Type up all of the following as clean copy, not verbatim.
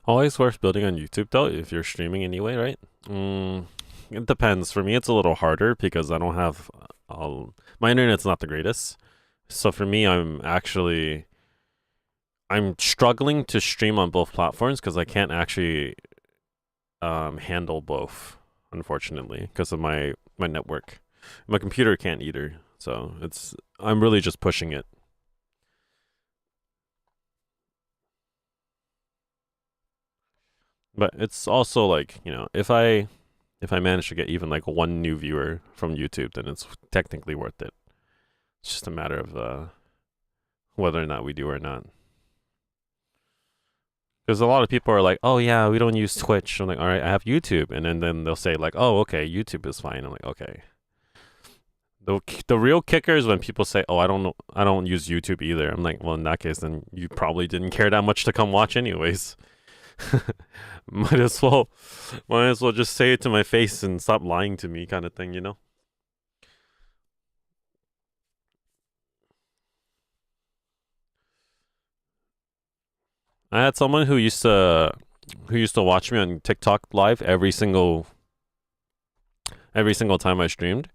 Always worth building on YouTube though, if you're streaming anyway, right? It depends. For me, it's a little harder because I don't have, my internet's not the greatest. So for me, I'm struggling to stream on both platforms because I can't actually handle both, unfortunately, because of my network. My computer can't either. So I'm really just pushing it. But it's also like, if I manage to get even like one new viewer from YouTube, then it's technically worth it. It's just a matter of whether or not we do or not. Because a lot of people are like, "Oh yeah, we don't use Twitch." I'm like, "All right, I have YouTube," and then they'll say like, "Oh okay, YouTube is fine." I'm like, "Okay." The real kicker is when people say, "Oh, I don't know, I don't use YouTube either." I'm like, "Well, in that case, then you probably didn't care that much to come watch anyways." might as well, might as well just say it to my face and stop lying to me, kind of thing, you know. I had someone who used to watch me on TikTok live every single time I streamed,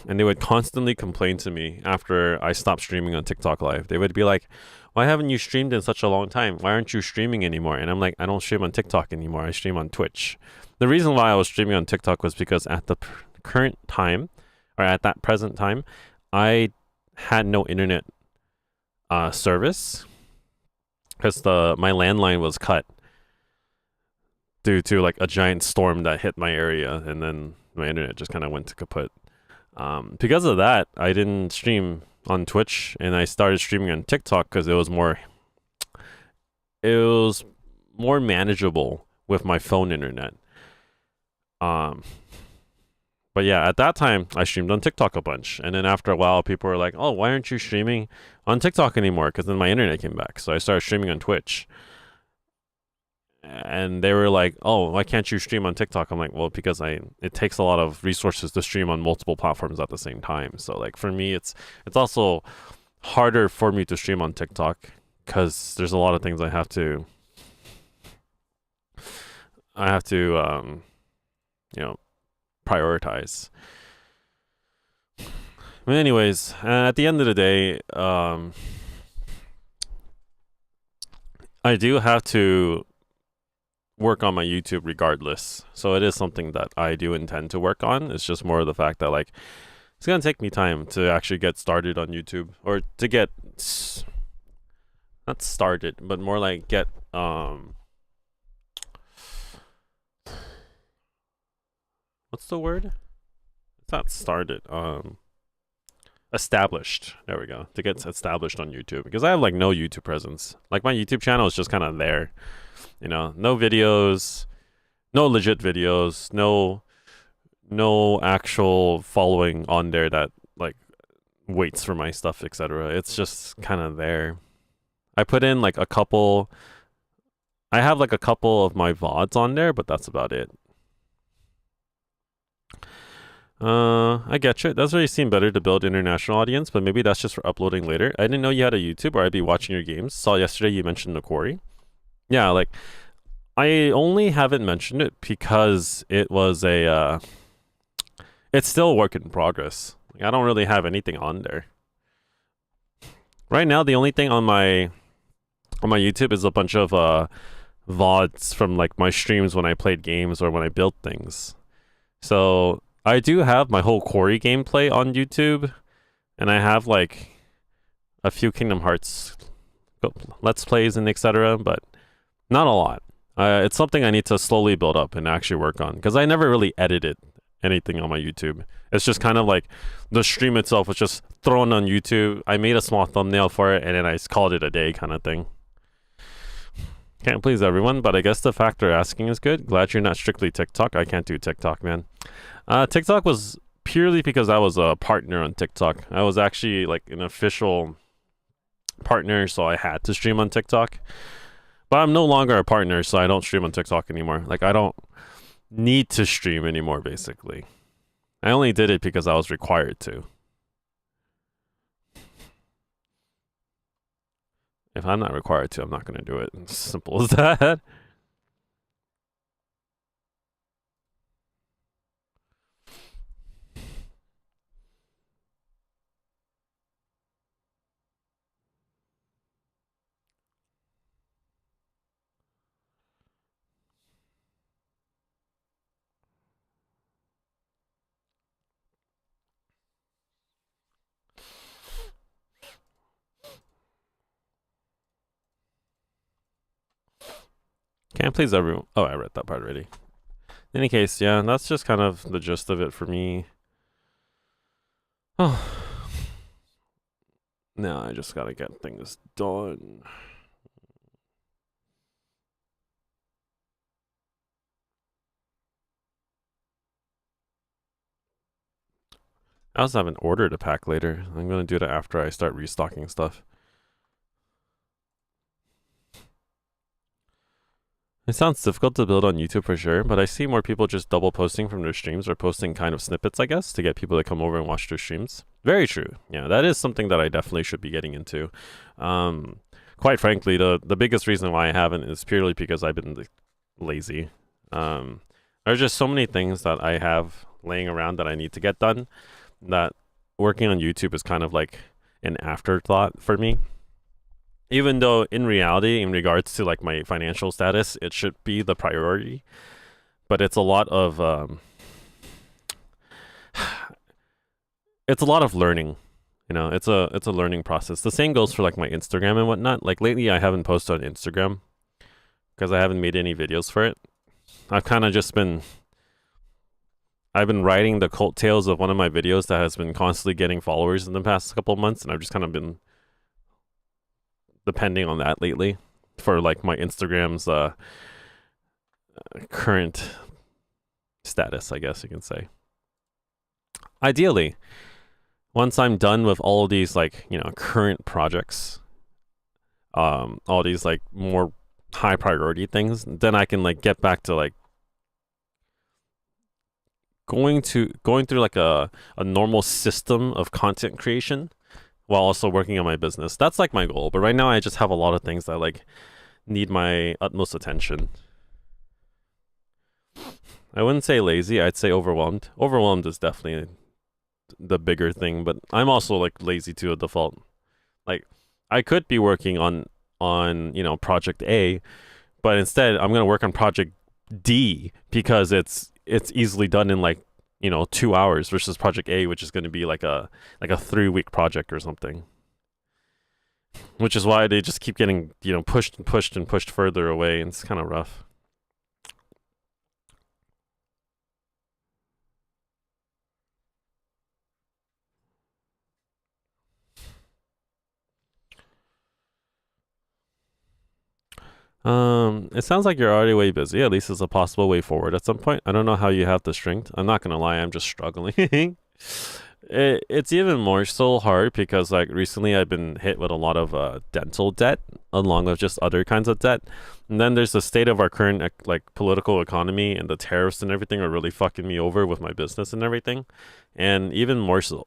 and they would constantly complain to me after I stopped streaming on TikTok live. They would be like, "Why haven't you streamed in such a long time? Why aren't you streaming anymore?" And I'm like, "I don't stream on TikTok anymore. I stream on Twitch." The reason why I was streaming on TikTok was because at the current time, or at that present time, I had no internet service because the my landline was cut due to like a giant storm that hit my area, and then my internet just kind of went to kaput. Because of that, I didn't stream on Twitch, and I started streaming on TikTok because it was more manageable with my phone internet. Um, but yeah, at that time, I streamed on TikTok a bunch, and then after a while, people were like, "Oh, why aren't you streaming on TikTok anymore?" Because then my internet came back, so I started streaming on Twitch. And they were like, "Oh, why can't you stream on TikTok?" I'm like, "Well, because it takes a lot of resources to stream on multiple platforms at the same time. So like for me, it's also harder for me to stream on TikTok because there's a lot of things I have to you know prioritize." But anyways, at the end of the day, I do have to work on my YouTube regardless. So it is something that I do intend to work on. It's just more of the fact that like it's gonna take me time to actually get started on YouTube, or to get not started, but more like get what's the word? It's not started. Established. There we go. To get established on YouTube, because I have like no YouTube presence. Like my YouTube channel is just kind of there. No videos, no legit videos, no actual following on there that like waits for my stuff, etc. It's just kind of there. I put in like a couple. I have like a couple of my VODs on there, but that's about it. I get you. It does really seem better to build international audience, but maybe that's just for uploading later. I didn't know you had a YouTube, or I'd be watching your games. Saw yesterday you mentioned the quarry. Yeah, like I only haven't mentioned it because it's still a work in progress. Like, I don't really have anything on there. Right now, the only thing on my YouTube is a bunch of VODs from like my streams when I played games or when I built things. So I do have my whole Quarry gameplay on YouTube, and I have like a few Kingdom Hearts Let's Plays and etc., but not a lot. It's something I need to slowly build up and actually work on, because I never really edited anything on my YouTube. It's just kind of like the stream itself was just thrown on YouTube. I made a small thumbnail for it, and then I just called it a day, kind of thing. Can't please everyone, but I guess the factor asking is good. Glad you're not strictly TikTok. I can't do TikTok, man. TikTok was purely because I was a partner on TikTok. I was actually like an official partner, so I had to stream on TikTok. But I'm no longer a partner, so I don't stream on TikTok anymore. Like, I don't need to stream anymore, basically. I only did it because I was required to. If I'm not required to, I'm not going to do it. It's simple as that. Can't please everyone. Oh, I read that part already. In any case, yeah, that's just kind of the gist of it for me. Oh, now I just gotta get things done. I also haven't ordered a pack later. I'm gonna do that after I start restocking stuff. It sounds difficult to build on YouTube for sure, but I see more people just double posting from their streams or posting kind of snippets, I guess, to get people to come over and watch their streams. Very true. Yeah, that is something that I definitely should be getting into. Quite frankly, the biggest reason why I haven't is purely because I've been lazy. There's just so many things that I have laying around that I need to get done that working on YouTube is kind of like an afterthought for me. Even though in reality, in regards to like my financial status, it should be the priority, but it's a lot of it's a lot of learning. You know, it's a learning process. The same goes for like my Instagram and whatnot. Like lately, I haven't posted on Instagram because I haven't made any videos for it. I've kind of just been I've been riding the coattails of one of my videos that has been constantly getting followers in the past couple of months, and I've just kind of been depending on that lately for like my Instagram's current status, I guess you can say. Ideally, once I'm done with all of these like, you know, current projects, all these like more high priority things, then I can like get back to like going through like a normal system of content creation while also working on my business. That's like my goal. But right now I just have a lot of things that like need my utmost attention. I wouldn't say lazy, I'd say overwhelmed. Overwhelmed is definitely the bigger thing, but I'm also like lazy to a default. Like I could be working on, you know, project A, but instead I'm going to work on project D because it's easily done in like, you know, 2 hours versus project A, which is going to be like a 3-week project or something. Which is why they just keep getting, you know, pushed and pushed and pushed further away, and it's kind of rough. It sounds like you're already way busy. At least it's a possible way forward at some point. I don't know how you have the strength. I'm not gonna lie, I'm just struggling. It's even more so hard because like recently I've been hit with a lot of dental debt along with just other kinds of debt. And then there's the state of our current like political economy, and the tariffs and everything are really fucking me over with my business and everything. And even more so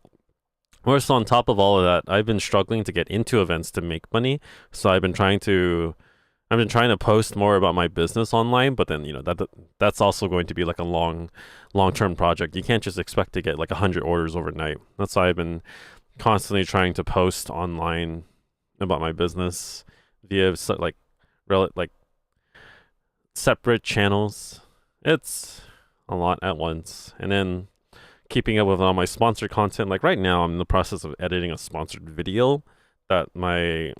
on top of all of that, I've been struggling to get into events to make money. So I've been trying to post more about my business online, but then, you know, that's also going to be like a long-term project. You can't just expect to get like 100 orders overnight. That's why I've been constantly trying to post online about my business via like separate channels. It's a lot at once. And then keeping up with all my sponsored content. Like right now I'm in the process of editing a sponsored video that my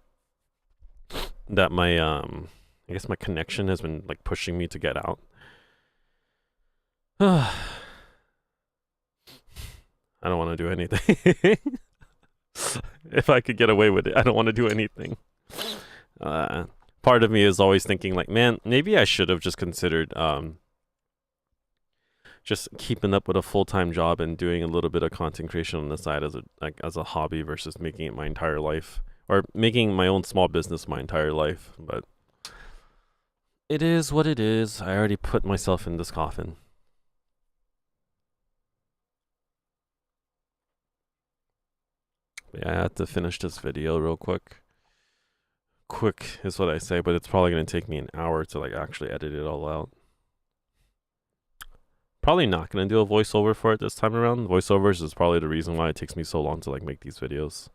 I guess my connection has been like pushing me to get out. I don't want to do anything. If I could get away with it, I don't want to do anything. Part of me is always thinking like, man, maybe I should have just considered just keeping up with a full-time job and doing a little bit of content creation on the side as a hobby versus making it my entire life, or making my own small business my entire life. But it is what it is. I already put myself in this coffin. But yeah, I had to finish this video real quick. Quick is what I say, but it's probably going to take me an hour to like actually edit it all out. Probably not going to do a voiceover for it this time around. Voiceovers is probably the reason why it takes me so long to like make these videos.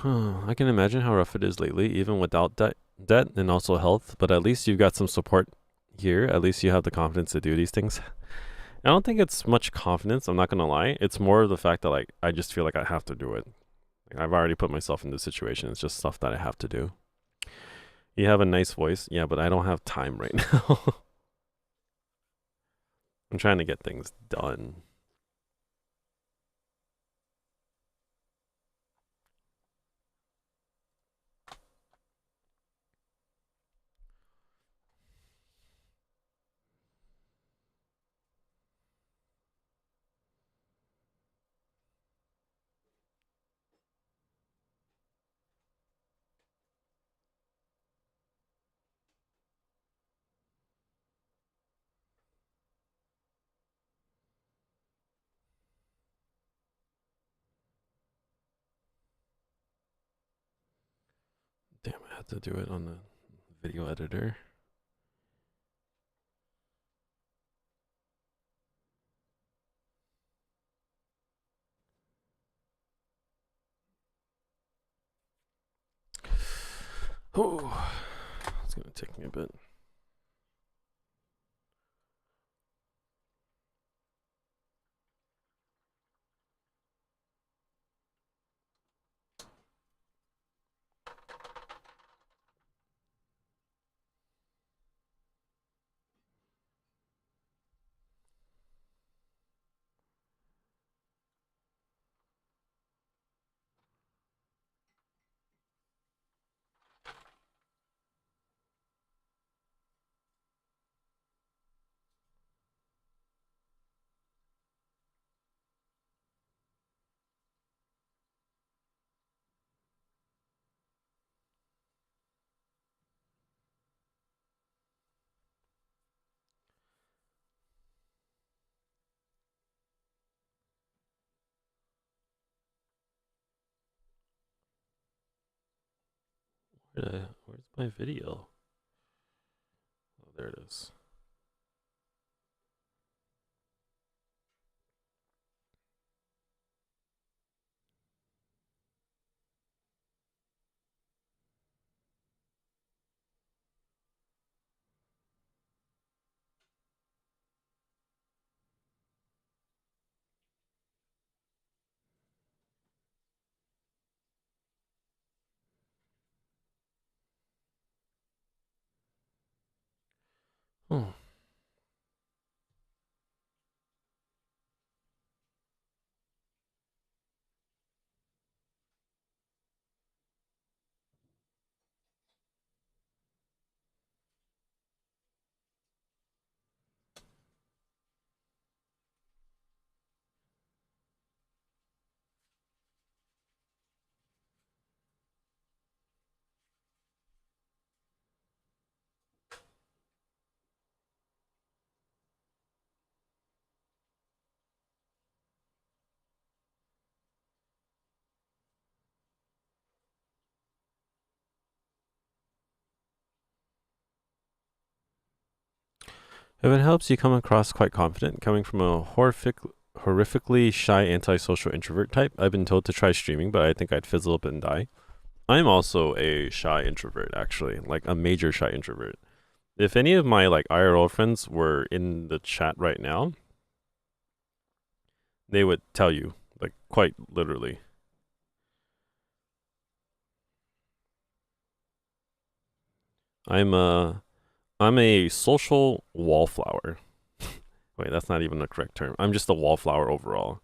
I can imagine how rough it is lately, even without debt and also health. But at least you've got some support here. At least you have the confidence to do these things. I don't think it's much confidence. I'm not gonna lie. It's more of the fact that like I just feel like I have to do it. Like, I've already put myself in this situation. It's just stuff that I have to do. You have a nice voice, yeah, but I don't have time right now. I'm trying to get things done. Damn, I had to do it on the video editor. Oh, it's gonna take me a bit. Where's my video? Oh, there it is. Oh. If it helps, you come across quite confident. Coming from a horrifically shy antisocial introvert type, I've been told to try streaming, but I think I'd fizzle up and die. I'm also a shy introvert, actually, like a major shy introvert. If any of my like IRL friends were in the chat right now, they would tell you, like quite literally. I'm a I'm a social wallflower. Wait, that's not even the correct term. I'm just a wallflower overall.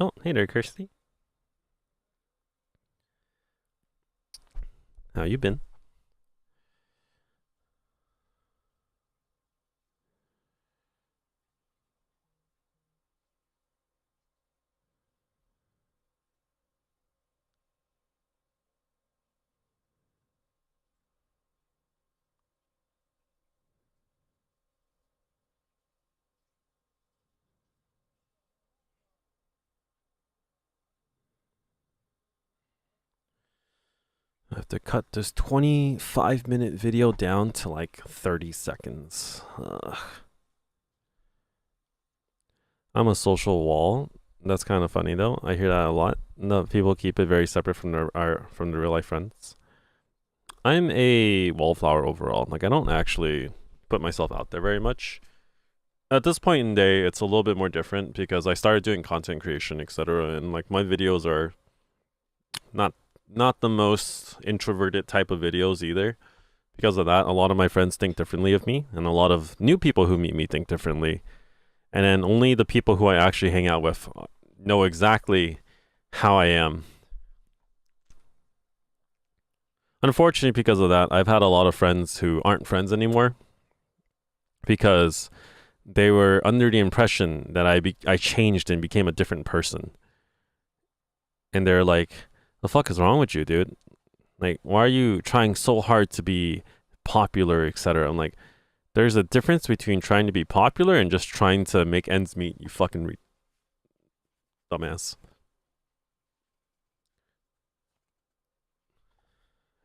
Oh, hey there, Kirsty. How you been? have to cut this 25-minute video down to like 30 seconds. I'm a social wall. That's kind of funny though. I hear that a lot. No, people keep it very separate from the real life friends. I'm a wallflower overall. Like I don't actually put myself out there very much. At this point in the day, it's a little bit more different because I started doing content creation, etc. And like my videos are not not the most introverted type of videos either. Because of that, a lot of my friends think differently of me, and a lot of new people who meet me think differently. And then only the people who I actually hang out with know exactly how I am. Unfortunately, because of that, I've had a lot of friends who aren't friends anymore because they were under the impression that I changed and became a different person. And they're like, the fuck is wrong with you, dude? Like, why are you trying so hard to be popular, etc.? I'm like, there's a difference between trying to be popular and just trying to make ends meet, you fucking dumbass.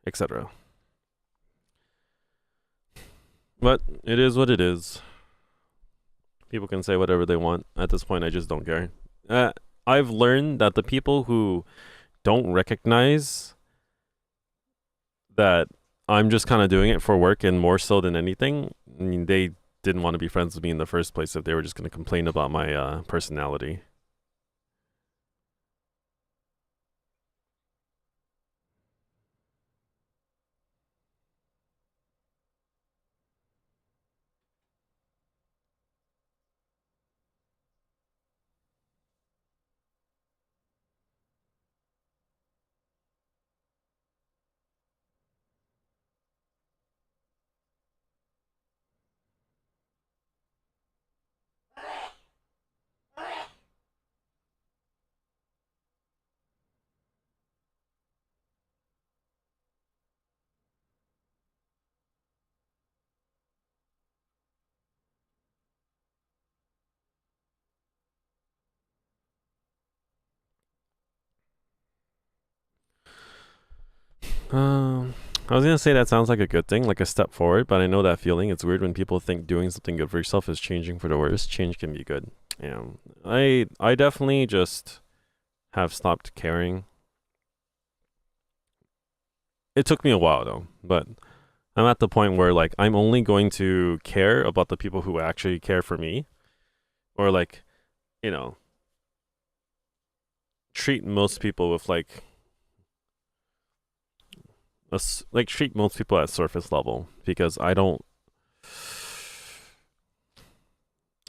Etc. But it is what it is. People can say whatever they want. At this point, I just don't care. I've learned that the people who don't recognize that I'm just kind of doing it for work and more so than anything, I mean, they didn't want to be friends with me in the first place if they were just going to complain about my personality. I was gonna say that sounds like a good thing, like a step forward, but I know that feeling. It's weird when people think doing something good for yourself is changing for the worse. Change can be good. Yeah, I definitely just have stopped caring. It took me a while though, but I'm at the point where like I'm only going to care about the people who actually care for me, or like, you know, treat most people with like treat most people at surface level because I don't.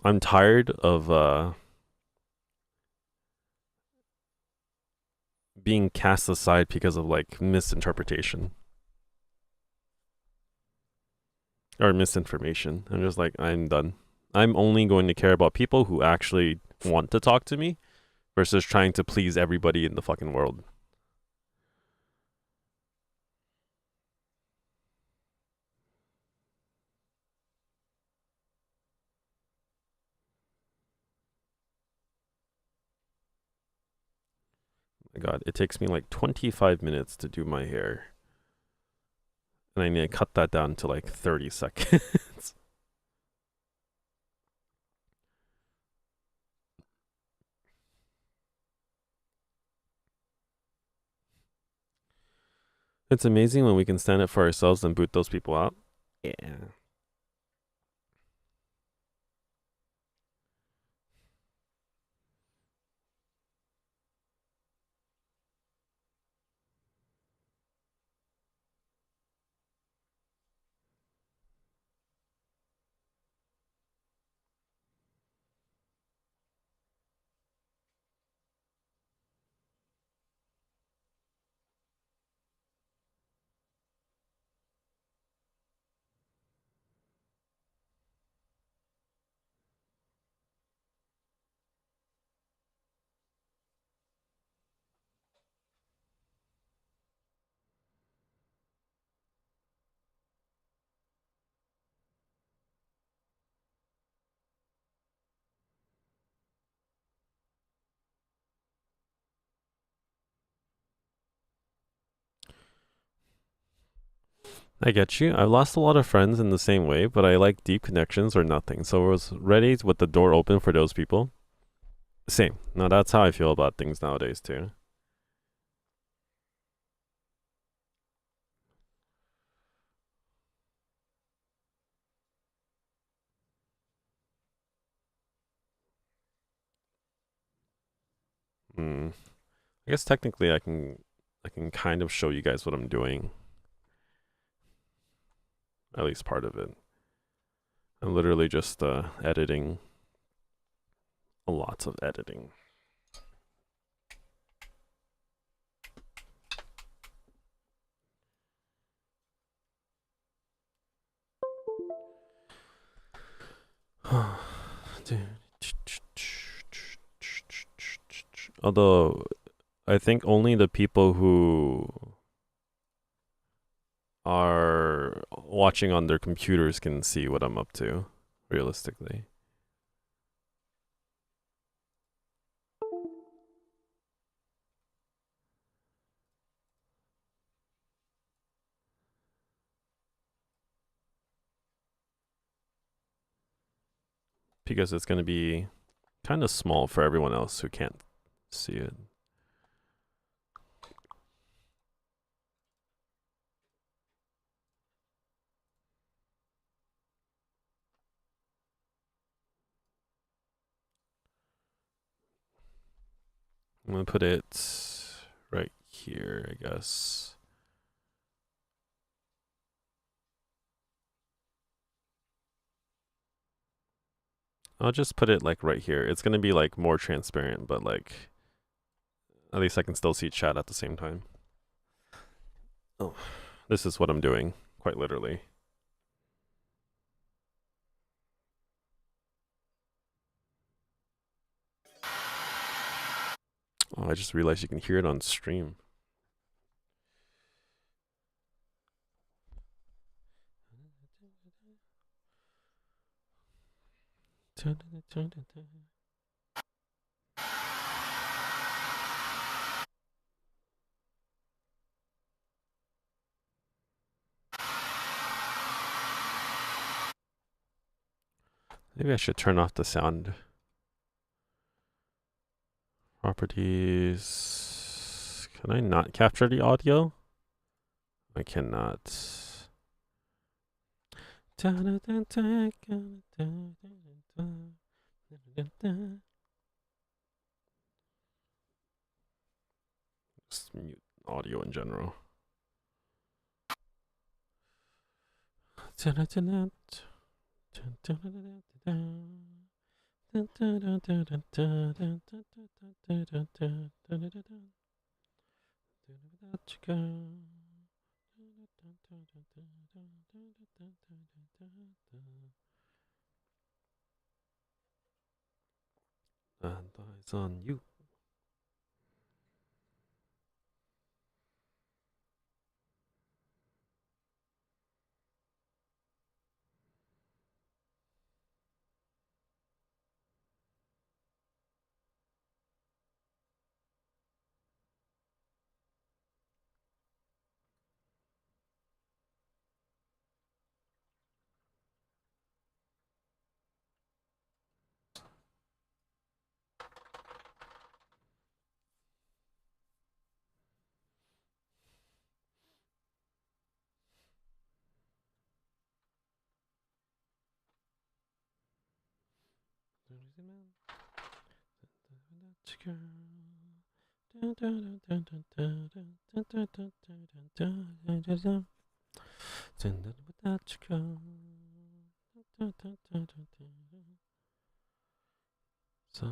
I'm tired of being cast aside because of like misinterpretation or misinformation. I'm just like, I'm done. I'm only going to care about people who actually want to talk to me versus trying to please everybody in the fucking world. My God, it takes me like 25 minutes to do my hair. And I need to cut that down to like 30 seconds. It's amazing when we can stand up for ourselves and boot those people out. Yeah. I get you. I've lost a lot of friends in the same way, but I like deep connections or nothing. So I was ready with the door open for those people. Same. Now that's how I feel about things nowadays too. Hmm. I guess technically I can kind of show you guys what I'm doing. At least part of it. I'm literally just editing. Lots of editing. Although I think only the people who are watching on their computers can see what I'm up to, realistically. Because it's going to be kind of small for everyone else who can't see it. I'm going to put it right here, I guess. I'll just put it like right here. It's going to be like more transparent, but like at least I can still see chat at the same time. Oh, this is what I'm doing, quite literally. Oh, I just realized you can hear it on stream. Maybe I should turn off the sound. Properties. Can I not capture the audio? I cannot. Just mute audio in general. And eyes on you. So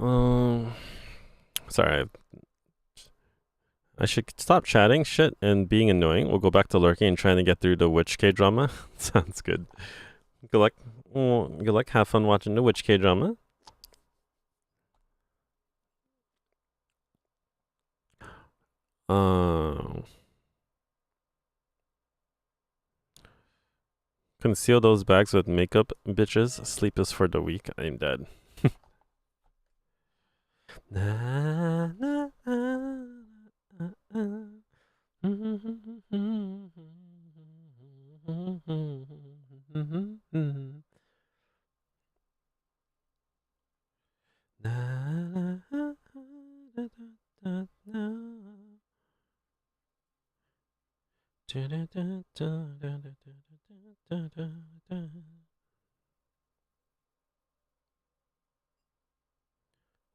um, sorry, I should stop chatting shit and being annoying. We'll go back to lurking and trying to get through the Witch K drama. Sounds good. Good luck. Good luck. Have fun watching the Witch K drama. Conceal those bags with makeup, bitches. Sleep is for the weak. I'm dead. Na, na,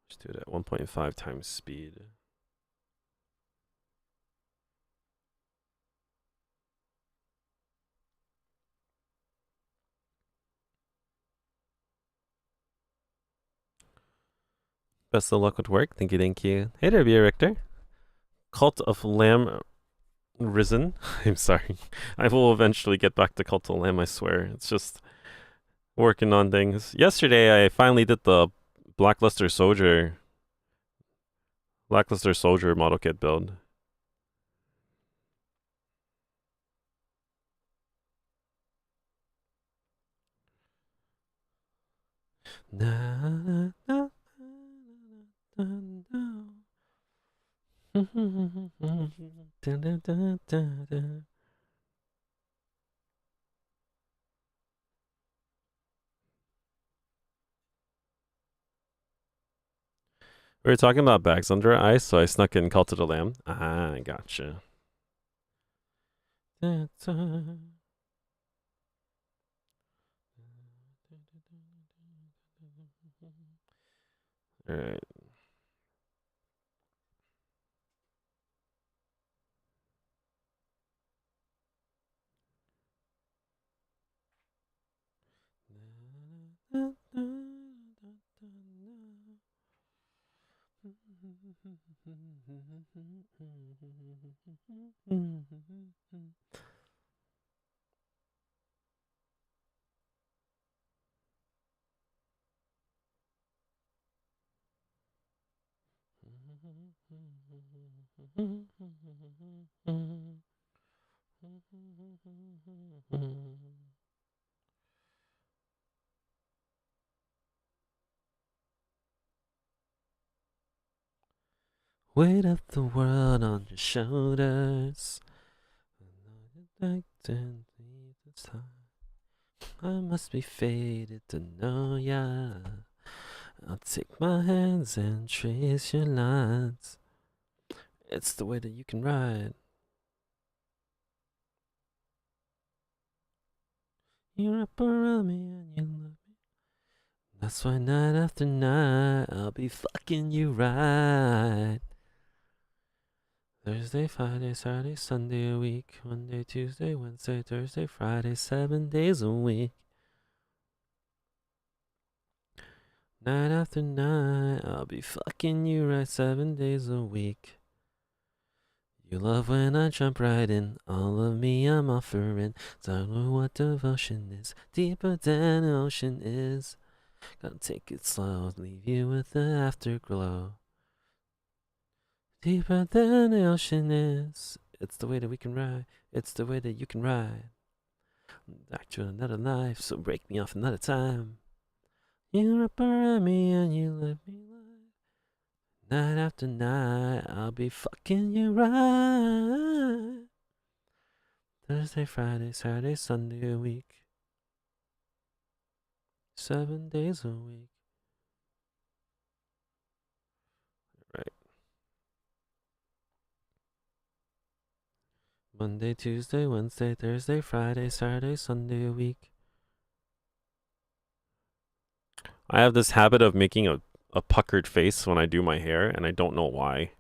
Let's do it at 1.5 times speed. Best of luck with work. Thank you, thank you. Hey there, Bia Richter. Cult of Lamb Risen. I'm sorry. I will eventually get back to Cult of Lamb, I swear. It's just working on things. Yesterday, I finally did the Blackluster Soldier model kit build. Na, na, na, na. We were talking about bags under ice, so I snuck in Cult of the Lamb. Ah, I gotcha. Alright. Weight of the world on your shoulders. I must be fated to know ya. I'll take my hands and trace your lines. It's the way that you can ride. You wrap around me and you love me. That's why night after night I'll be fucking you right. Thursday, Friday, Saturday, Sunday a week. Monday, Tuesday, Wednesday, Thursday, Friday, 7 days a week. Night after night, I'll be fucking you right 7 days a week. You love when I jump right in. All of me I'm offering. Don't know what devotion is. Deeper than the ocean is. Gotta take it slow. Leave you with the afterglow. Deeper than the ocean is. It's the way that we can ride. It's the way that you can ride. Back to another life, so break me off another time. You wrap around me and you let me lie. Night after night, I'll be fucking you right. Thursday, Friday, Saturday, Sunday a week. 7 days a week. Right. Monday, Tuesday, Wednesday, Thursday, Friday, Saturday, Sunday a week. I have this habit of making a puckered face when I do my hair, and I don't know why.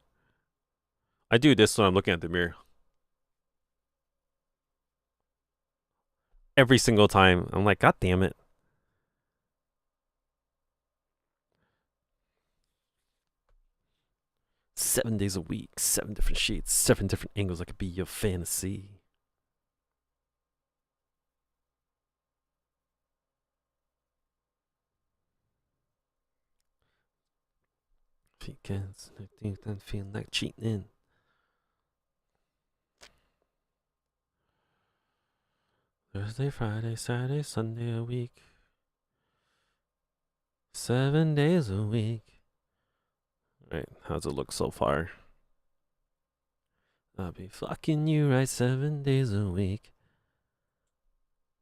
I do this when I'm looking at the mirror. every single time. I'm like, God damn it. Seven days a week, seven different sheets, seven different angles. I could be your fantasy. Weekends, I think I'm feeling like cheating. Thursday, Friday, Saturday, Sunday a week. 7 days a week. Right, how's it look so far? I'll be fucking you right 7 days a week.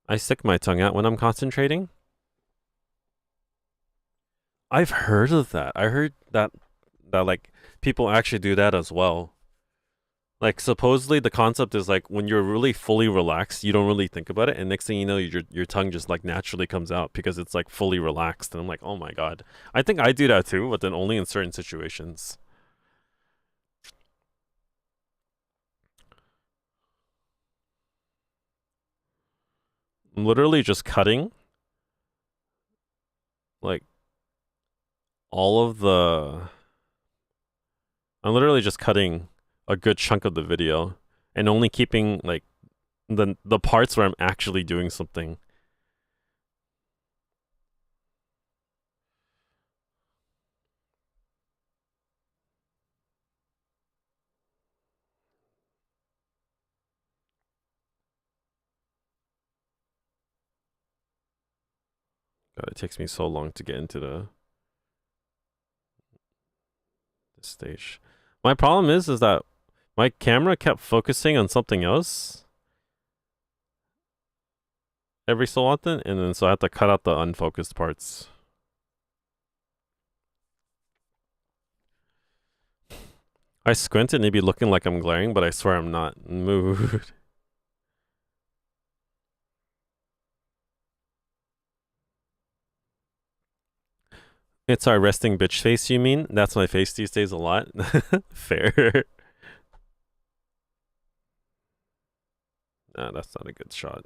I stick my tongue out when I'm concentrating. I've heard of that. I heard that like people actually do that as well. Like supposedly the concept is like when you're really fully relaxed, you don't really think about it, and next thing you know, your tongue just like naturally comes out because it's like fully relaxed. And I'm like, oh my god, I think I do that too, but then only in certain situations. I'm literally just cutting like all of the. I'm literally just cutting a good chunk of the video and only keeping like the parts where I'm actually doing something. God, it takes me so long to get into the this stage. My problem is that my camera kept focusing on something else every so often, and then so I have to cut out the unfocused parts. I squint and it be looking like I'm glaring, but I swear I'm not. Mood. It's our resting bitch face, you mean? That's my face these days a lot. Fair. Nah, that's not a good shot.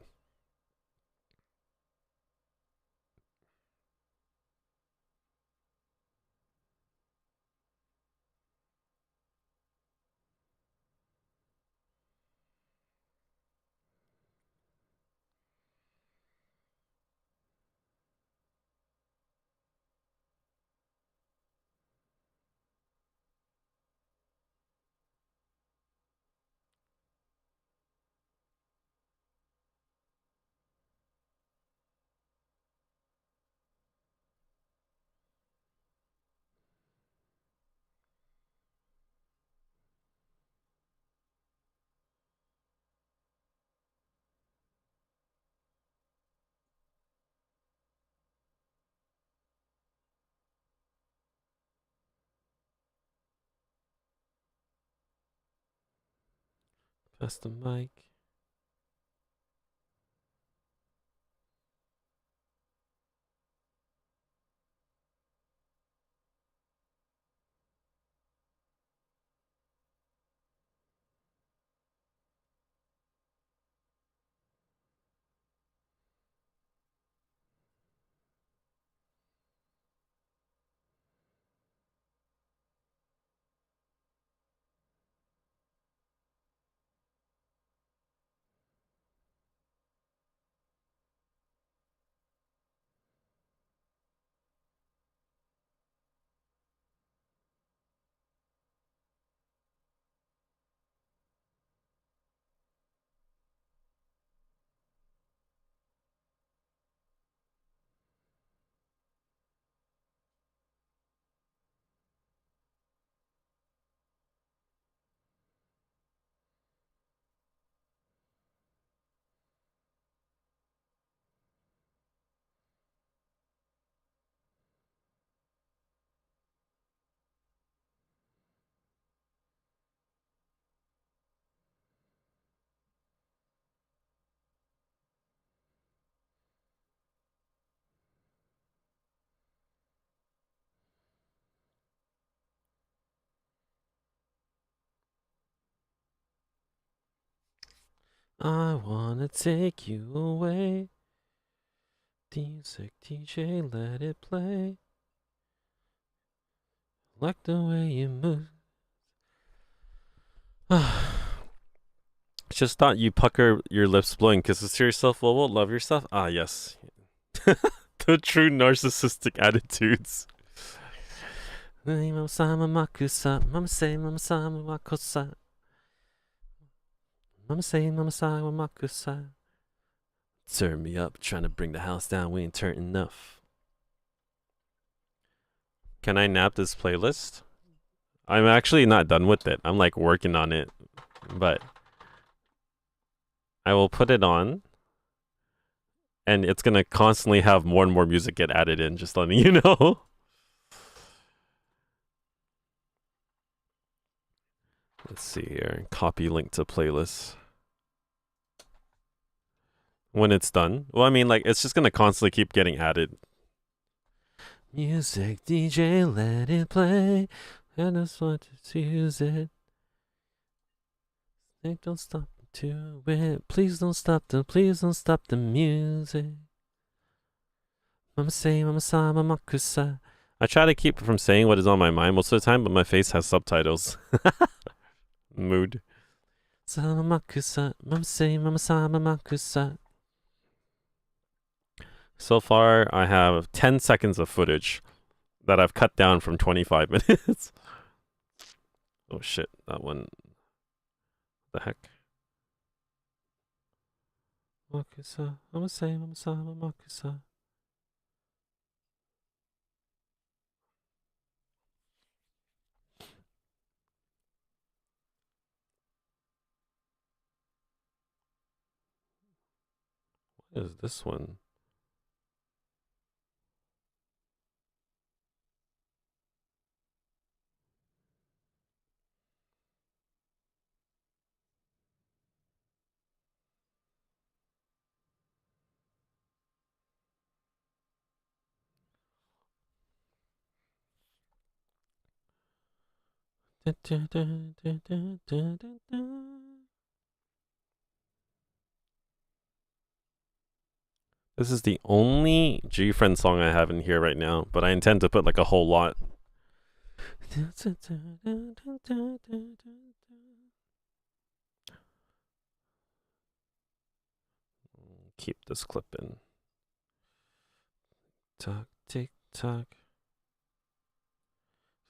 That's the mic. I wanna take you away. Music DJ, let it play. Like the way you move. Just thought you pucker your lips blowing, kisses to yourself, Lowell, love yourself. Ah, yes. The true narcissistic attitudes. Mama sama makusa, mama say mama sama makosa. Mama say mama sama makusa. Turn me up, trying to bring the house down, we ain't turned enough. Can I nap this playlist? I'm actually not done with it. I'm like working on it, but I will put it on and it's gonna constantly have more and more music get added in, just letting you know. Let's see here. Copy link to playlist. When it's done. Well, I mean, like, it's just gonna constantly keep getting added. Music DJ, let it play. I just want to use it. Don't stop to it. Please don't stop the music. Mama say, mama sa, mama kusa. I try to keep from saying what is on my mind most of the time, but my face has subtitles. Mood. Sama makusa, mama say, mama sa, mama kusa. So far, I have 10 seconds of footage that I've cut down from 25 minutes. Oh shit, that one. The heck? Makusa, mama say, mama sa, mama kusa. What is this one? This is the only G Friend song I have in here right now, but I intend to put like a whole lot. Keep this clip in. Talk, tick, tock.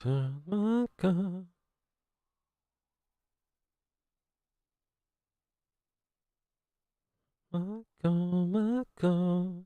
Mako. Mako, Mako.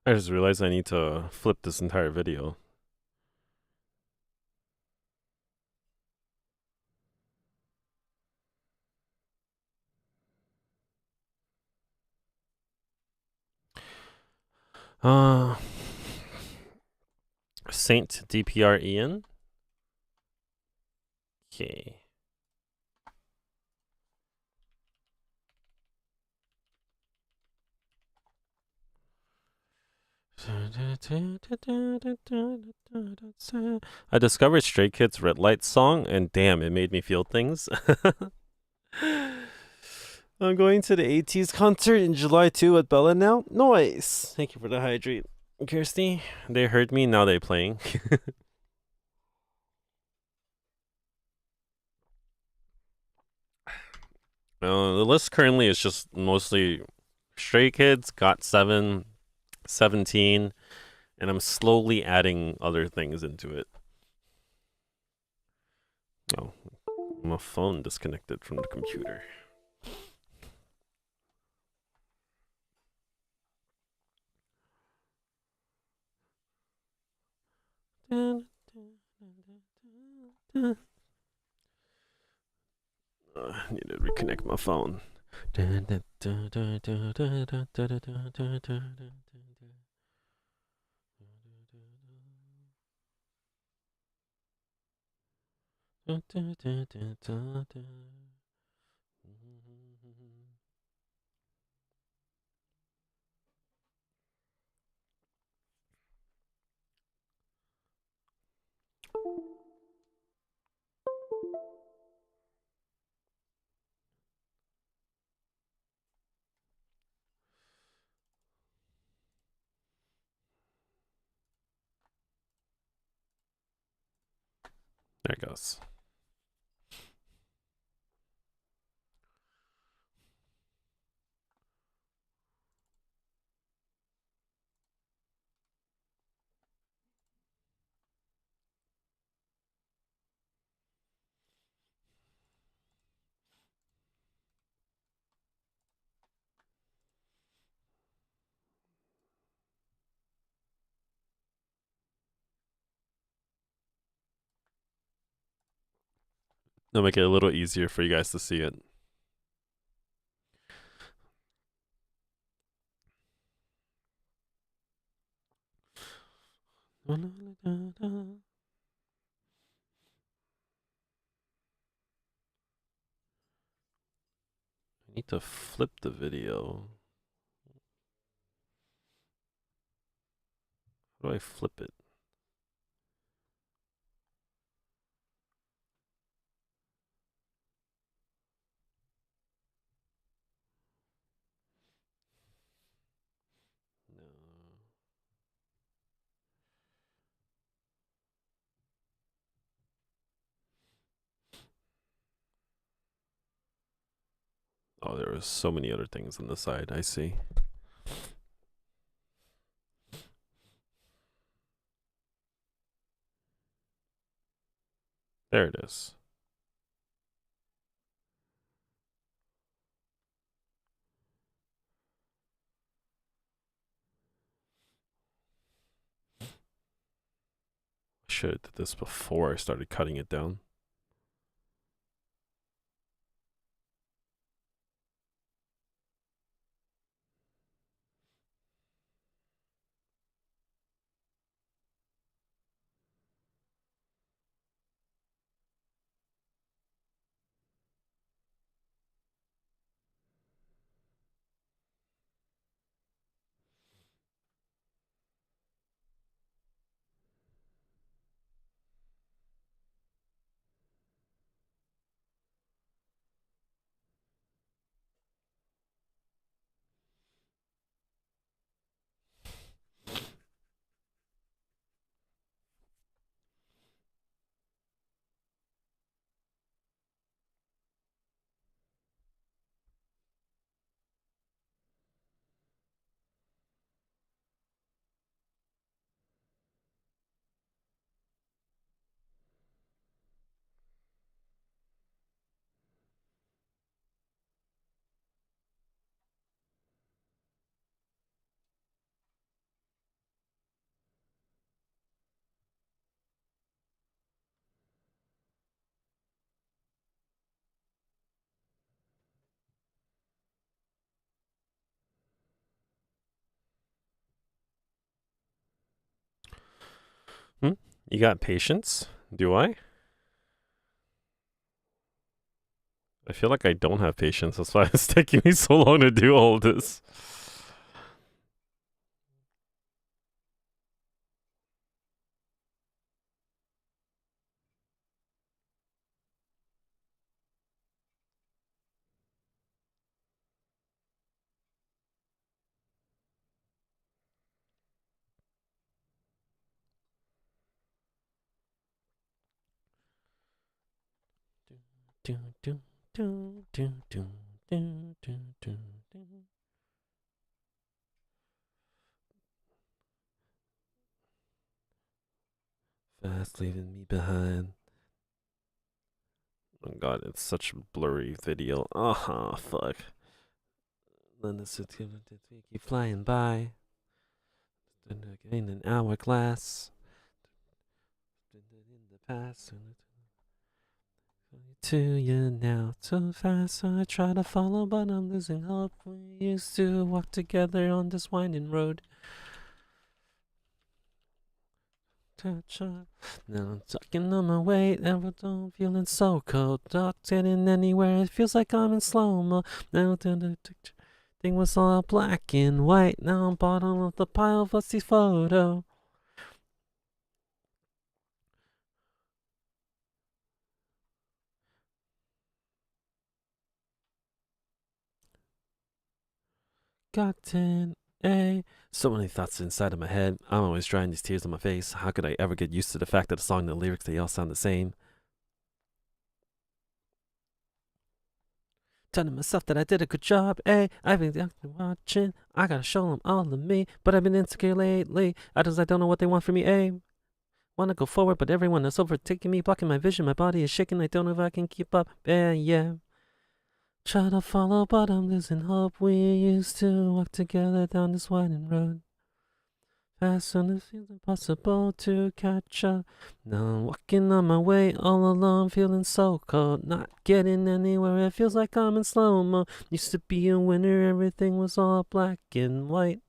I just realized I need to flip this entire video. Uh, Saint DPR Ian. Okay. I discovered Stray Kids' Red Light song, and damn, it made me feel things. I'm going to the AT's concert in July 2 at Bella now. Nice. Thank you for the hydrate, Kirsty. They heard me, now they playing. The list currently is just mostly Stray Kids, Got 7, 17, and I'm slowly adding other things into it. Oh, my phone disconnected from the computer. I need to reconnect my phone. There it goes. That'll make it a little easier for you guys to see it. I need to flip the video. How do I flip it? No. Oh, there was so many other things on the side. I see. There it is. I should have did this before I started cutting it down. You got patience? Do I? I feel like I don't have patience. That's why it's taking me so long to do all this. Fast leaving me behind. Oh god, it's such a blurry video. Fuck. Then the city keep flying by. In an hourglass. In the past. To you now, so fast. So I try to follow, but I'm losing hope. We used to walk together on this winding road. Touch up. Now I'm talking on my way, and I'm feeling so cold. Not getting anywhere, it feels like I'm in slow mo. Now the thing was all black and white. Now I'm bottom of the pile. What's this photo? Gotten a. So many thoughts inside of my head. I'm always drying these tears on my face. How could I ever get used to the fact that the song and the lyrics, they all sound the same? Telling myself that I did a good job, I've been watching. I gotta show them all of me, but I've been insecure lately. I don't know what they want from me, Wanna go forward, but everyone is overtaking me, blocking my vision. My body is shaking. I don't know if I can keep up, yeah. Try to follow, but I'm losing hope. We used to walk together down this winding road. Fast and it feels impossible to catch up. Now I'm walking on my way all alone, feeling so cold. Not getting anywhere, it feels like I'm in slow mo. Used to be a winner, everything was all black and white.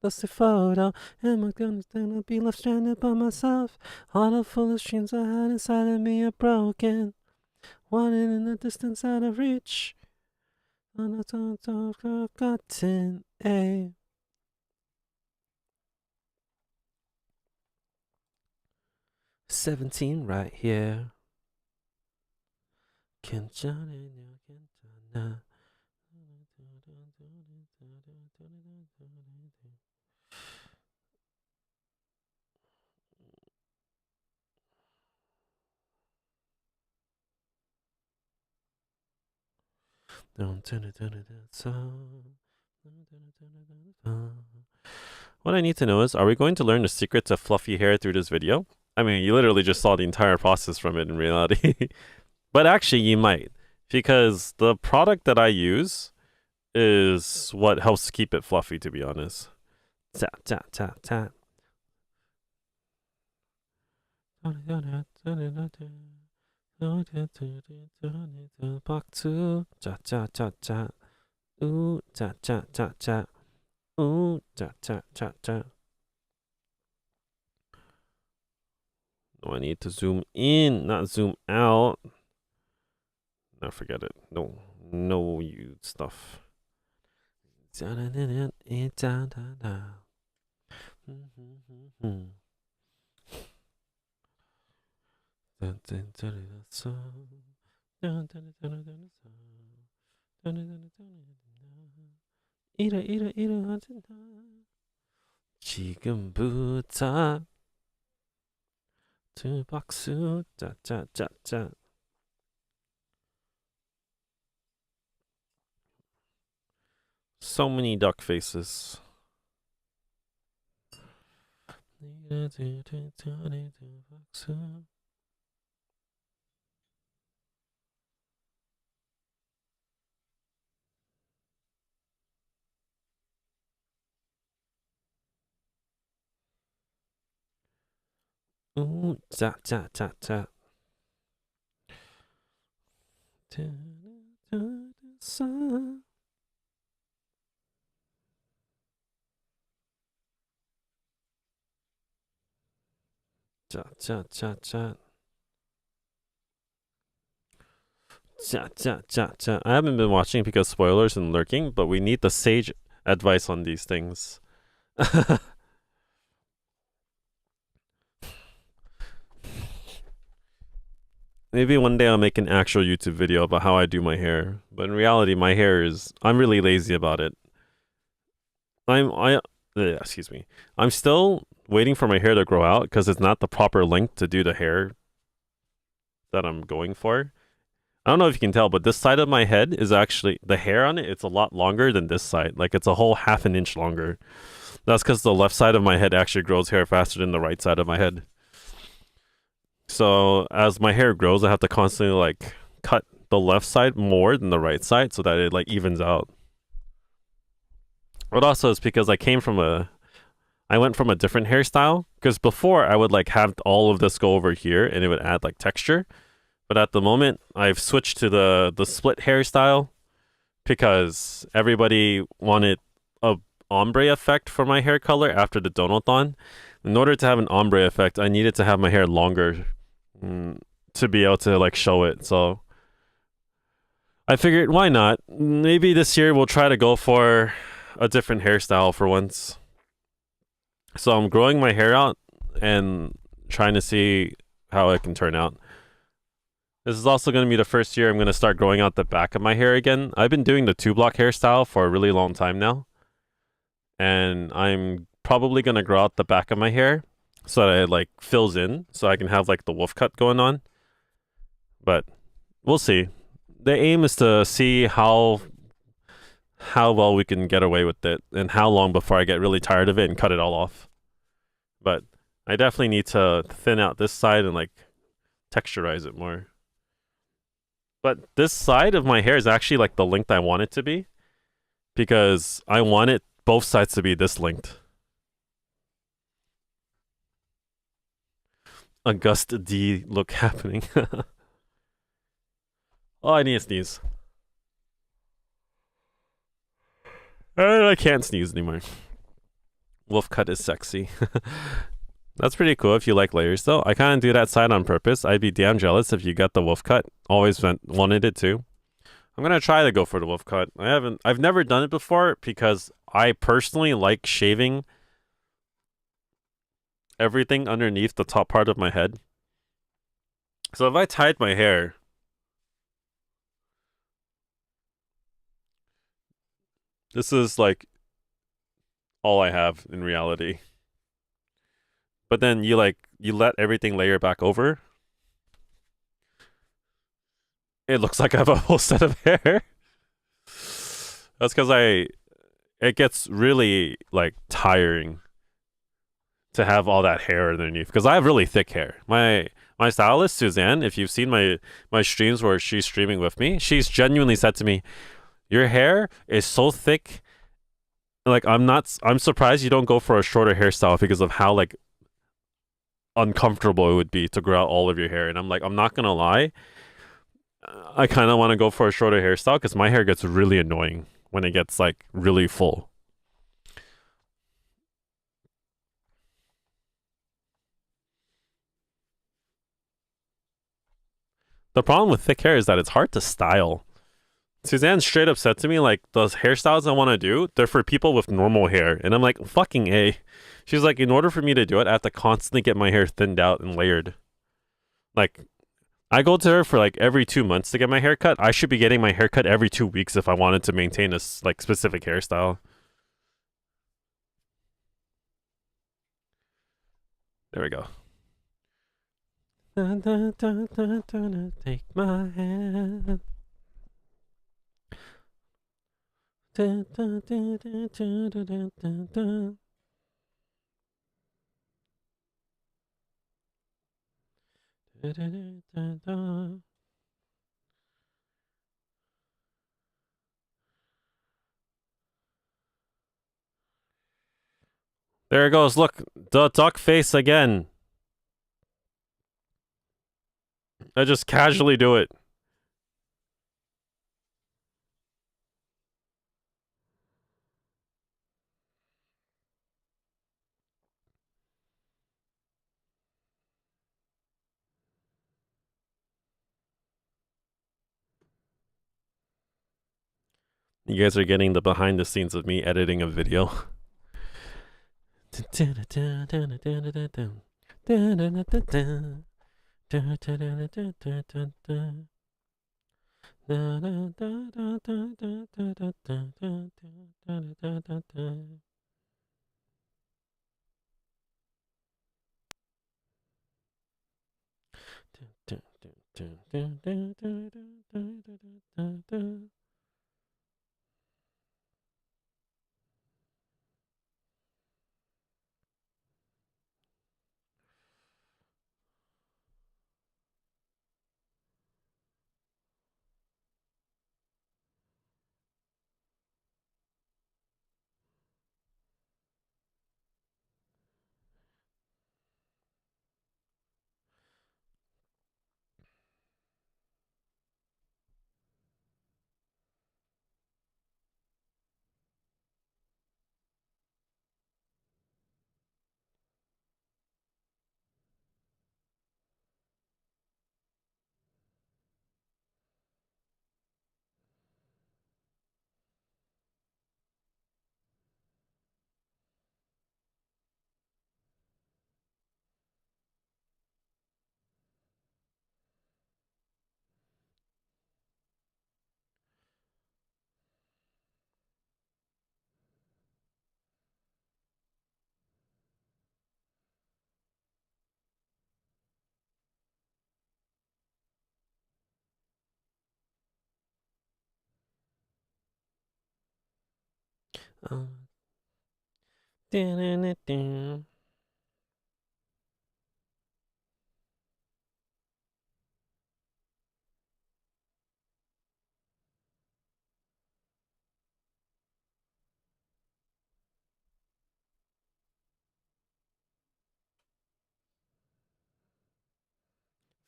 That's the photo. Am I gonna be left stranded by myself? All the foolish dreams I had inside of me are broken. Wanted in the distance out of reach. On a forgotten, 17 right here. What I need to know is, are we going to learn the secrets of fluffy hair through this video? I mean, you literally just saw the entire process from it in reality. But actually, you might. Because the product that I use is what helps keep it fluffy, to be honest. Tap, tap, tap, tap. 박수, 짜짜짜짜. Ooh, cha cha cha cha. Ooh, cha cha cha cha. No, I need to zoom in, not zoom out. No, forget it. No, you stuff. 이래 지금부터 두 박수 짜짜짜짜. So many duck faces. Ooh, cha cha cha cha. Chat, chat, chat, chat. Chat, chat, chat, chat. I haven't been watching because spoilers and lurking, but we need the sage advice on these things. Maybe one day I'll make an actual YouTube video about how I do my hair. But in reality, my hair is I'm really lazy about it. Excuse me. I'm still waiting for my hair to grow out because it's not the proper length to do the hair that I'm going for. I don't know if you can tell, but this side of my head is actually the hair on it. It's a lot longer than this side. Like it's a whole half an inch longer. That's because the left side of my head actually grows hair faster than the right side of my head. So as my hair grows, I have to constantly like cut the left side more than the right side so that it like evens out. But also it's because I went from a different hairstyle because before I would like have all of this go over here and it would add like texture. But at the moment, I've switched to the split hairstyle because everybody wanted a ombre effect for my hair color after the Donathon. In order to have an ombre effect, I needed to have my hair longer to be able to like show it. So I figured, why not? Maybe this year we'll try to go for a different hairstyle for once. So I'm growing my hair out and trying to see how it can turn out. This is also going to be the first year I'm going to start growing out the back of my hair again. I've been doing the 2 block hairstyle for a really long time now. And I'm probably going to grow out the back of my hair so that it like fills in so I can have like the wolf cut going on. But we'll see. The aim is to see how well we can get away with it and how long before I get really tired of it and cut it all off. But I definitely need to thin out this side and like texturize it more. But this side of my hair is actually like the length I want it to be because I want it both sides to be this length. A gust D look happening. Oh, I need to sneeze. I can't sneeze anymore. Wolf cut is sexy. That's pretty cool if you like layers, though. I kind of do that side on purpose. I'd be damn jealous if you got the wolf cut. Always wanted it too. I'm gonna try to go for the wolf cut. I've never done it before because I personally like shaving everything underneath the top part of my head. So if I tied my hair, this is like all I have in reality. But then you let everything layer back over. It looks like I have a whole set of hair. That's because it gets really like tiring to have all that hair underneath because I have really thick hair. My stylist Suzanne, if you've seen my streams where she's streaming with me, she's genuinely said to me, "Your hair is so thick. Like I'm surprised you don't go for a shorter hairstyle because of how like uncomfortable it would be to grow out all of your hair." And I'm like, I'm not gonna lie, I kind of want to go for a shorter hairstyle because my hair gets really annoying when it gets like really full. The problem with thick hair is that it's hard to style. Suzanne straight up said to me, like, those hairstyles I want to do, they're for people with normal hair. And I'm like, fucking A. She's like, in order for me to do it, I have to constantly get my hair thinned out and layered. Like, I go to her for like every 2 months to get my hair cut. I should be getting my hair cut every 2 weeks if I wanted to maintain a like specific hairstyle. There we go. Take my hand. There it goes. Look, the duck face again. I just casually do it. You guys are getting the behind the scenes of me editing a video.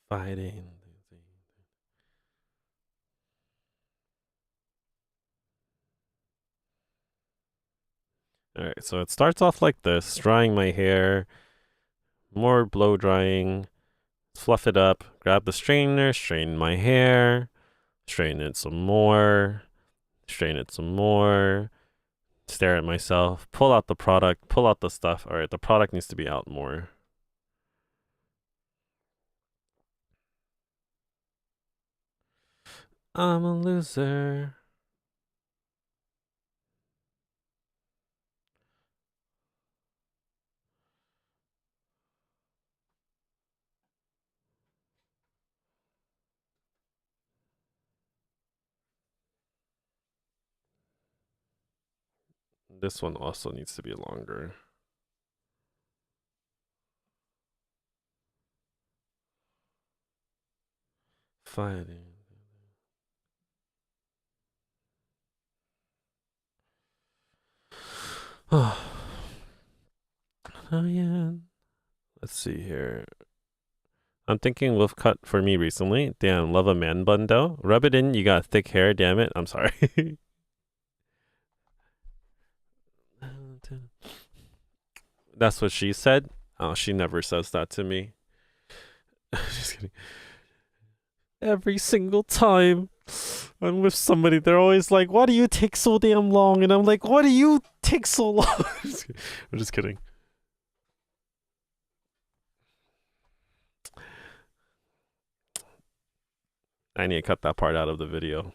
Fighting. All right, so it starts off like this: drying my hair, more blow drying, fluff it up, grab the straightener, straighten my hair, straighten it some more, straighten it some more, stare at myself, pull out the product, pull out the stuff. All right, the product needs to be out more. I'm a loser. This one also needs to be longer. Fighting. Oh, yeah. Let's see here. I'm thinking wolf cut for me recently. Damn, love a man bun though. Rub it in, you got thick hair, damn it. I'm sorry. That's what she said. Oh, she never says that to me. Just kidding. Every single time I'm with somebody, they're always like, why do you take so damn long? And I'm like, why do you take so long? I'm just kidding. I need to cut that part out of the video.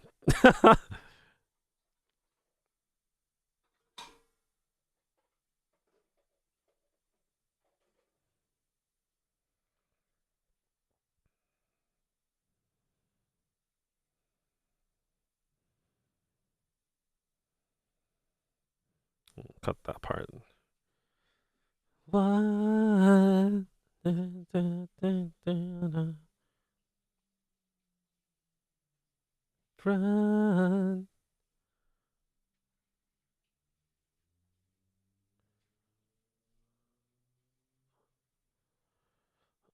Cut that part. What? Run.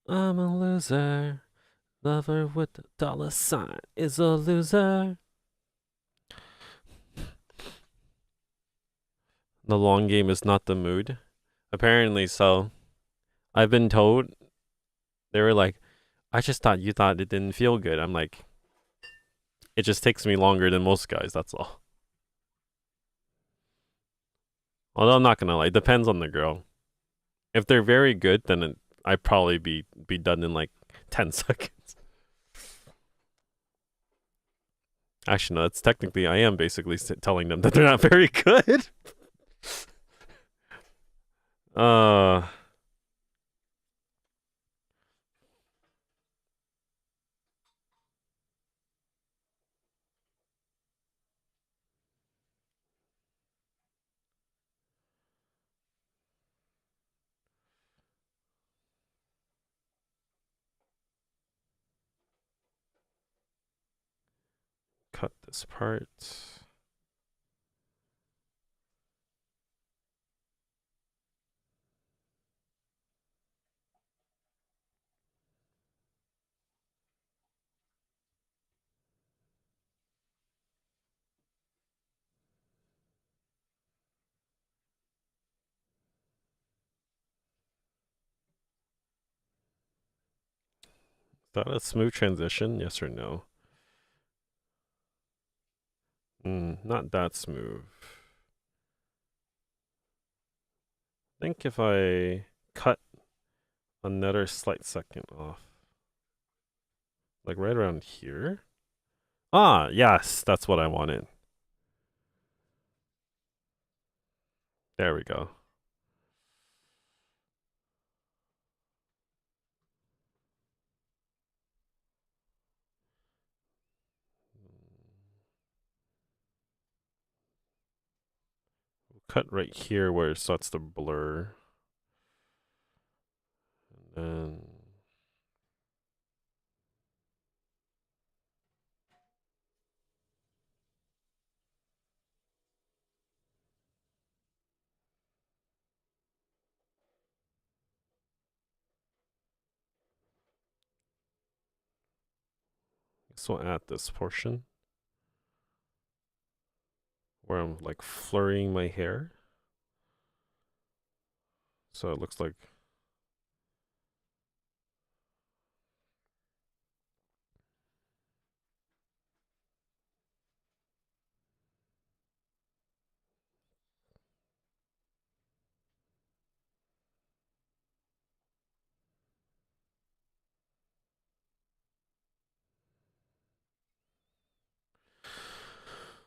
I'm a loser. Lover with the dollar sign is a loser. The long game is not the mood. Apparently so. I've been told. They were like, I just thought you thought it didn't feel good. I'm like, it just takes me longer than most guys, that's all. Although I'm not gonna lie, it depends on the girl. If they're very good, then I'd probably be done in like 10 seconds. Actually, no, that's technically I am basically telling them that they're not very good. uh, cut this part. Is that a smooth transition? Yes or no? Not that smooth. I think if I cut another slight second off, like right around here. Ah, yes, that's what I wanted. There we go. Cut right here where it starts to blur. And guess we'll add this portion where I'm like flurrying my hair. So it looks like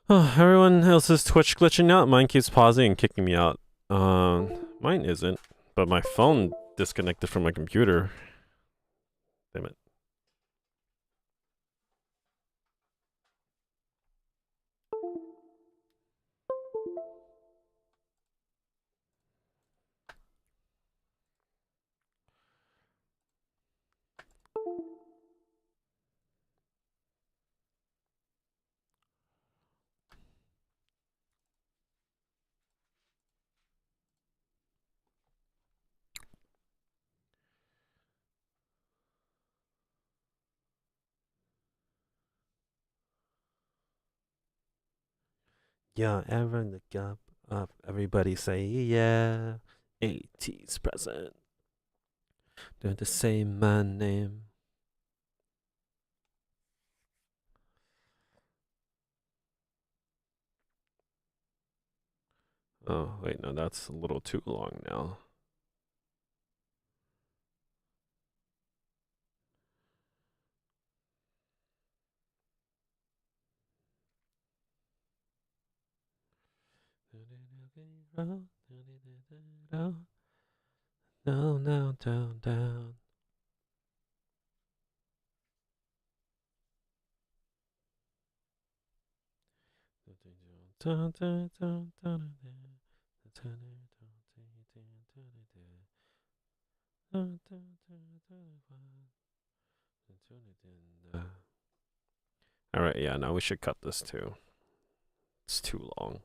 oh, everyone else's Twitch glitching out. Mine keeps pausing and kicking me out. Mine isn't, but my phone disconnected from my computer. Damn it. Yeah, everyone look up. Everybody say yeah. AT's present. Don't say my name. Oh, wait, no, that's a little too long now. No, no, down, down. All right, yeah, now we should cut this too. It's too long.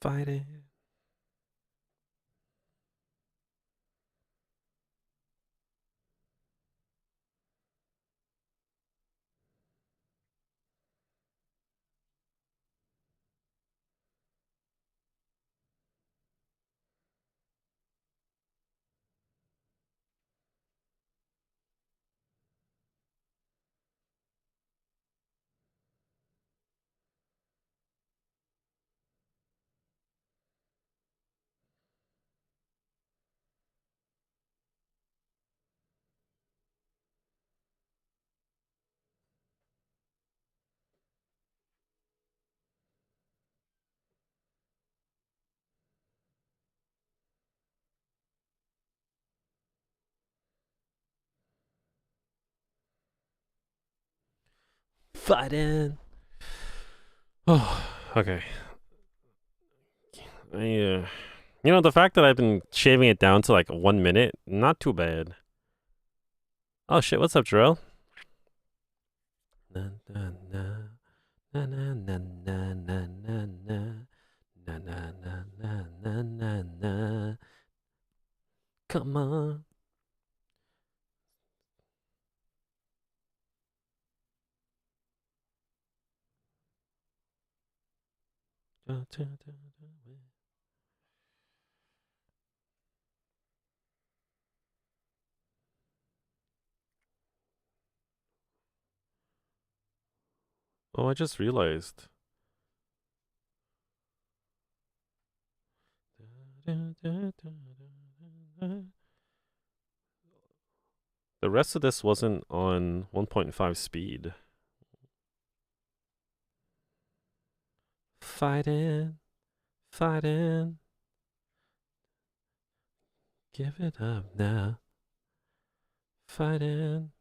Fighting. Fighting. Oh, okay. You know, the fact that I've been shaving it down to like 1 minute, not too bad. Oh shit, what's up, Jarrell? Na na na na na na na na na na na na na na na na. Come on. Oh, I just realized. The rest of this wasn't on 1.5 speed. Fighting, fighting. Give it up now. Fighting.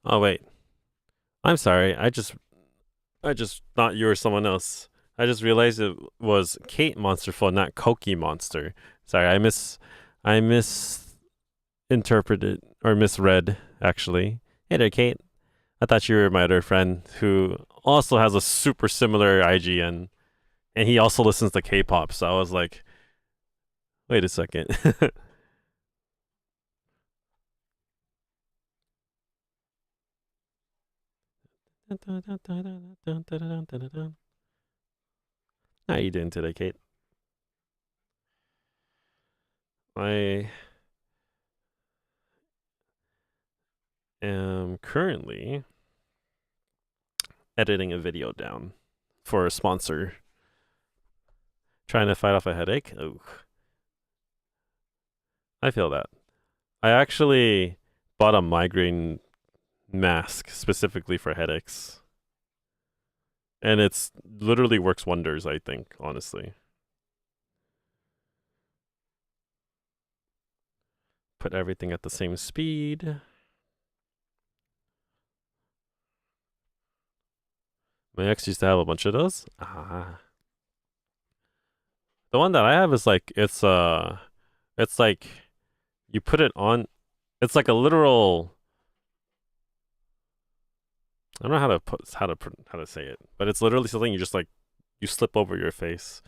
Oh wait. I'm sorry. I just thought you were someone else. I just realized it was Kate Monsterful, not Koki Monster. Sorry, I misinterpreted or misread actually. Hey there, Kate. I thought you were my other friend who also has a super similar IGN, and he also listens to K-pop. So I was like, wait a second. How you doing today, Kate? I am currently editing a video down for a sponsor. Trying to fight off a headache. Oh, I feel that. I actually bought a migraine mask specifically for headaches, and it's literally works wonders. I think, honestly. Put everything at the same speed. My ex used to have a bunch of those. Ah, the one that I have is like it's like you put it on. It's like a literal. I don't know how to say it, but it's literally something you just like you slip over your face,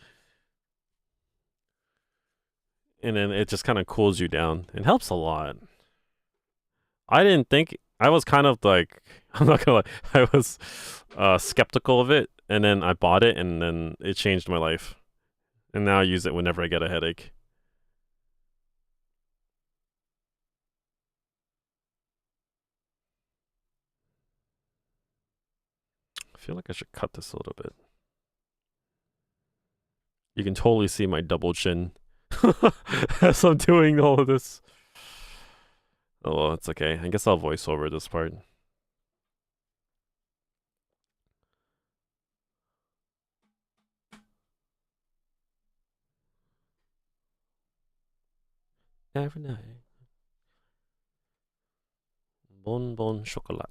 and then it just kind of cools you down. It helps a lot. I didn't think I was kind of like I'm not gonna lie, I was skeptical of it, and then I bought it, and then it changed my life, and now I use it whenever I get a headache. I feel like I should cut this a little bit. You can totally see my double chin as I'm doing all of this. Oh well, it's okay. I guess I'll voice over this part. Every night. Bonbon chocolat.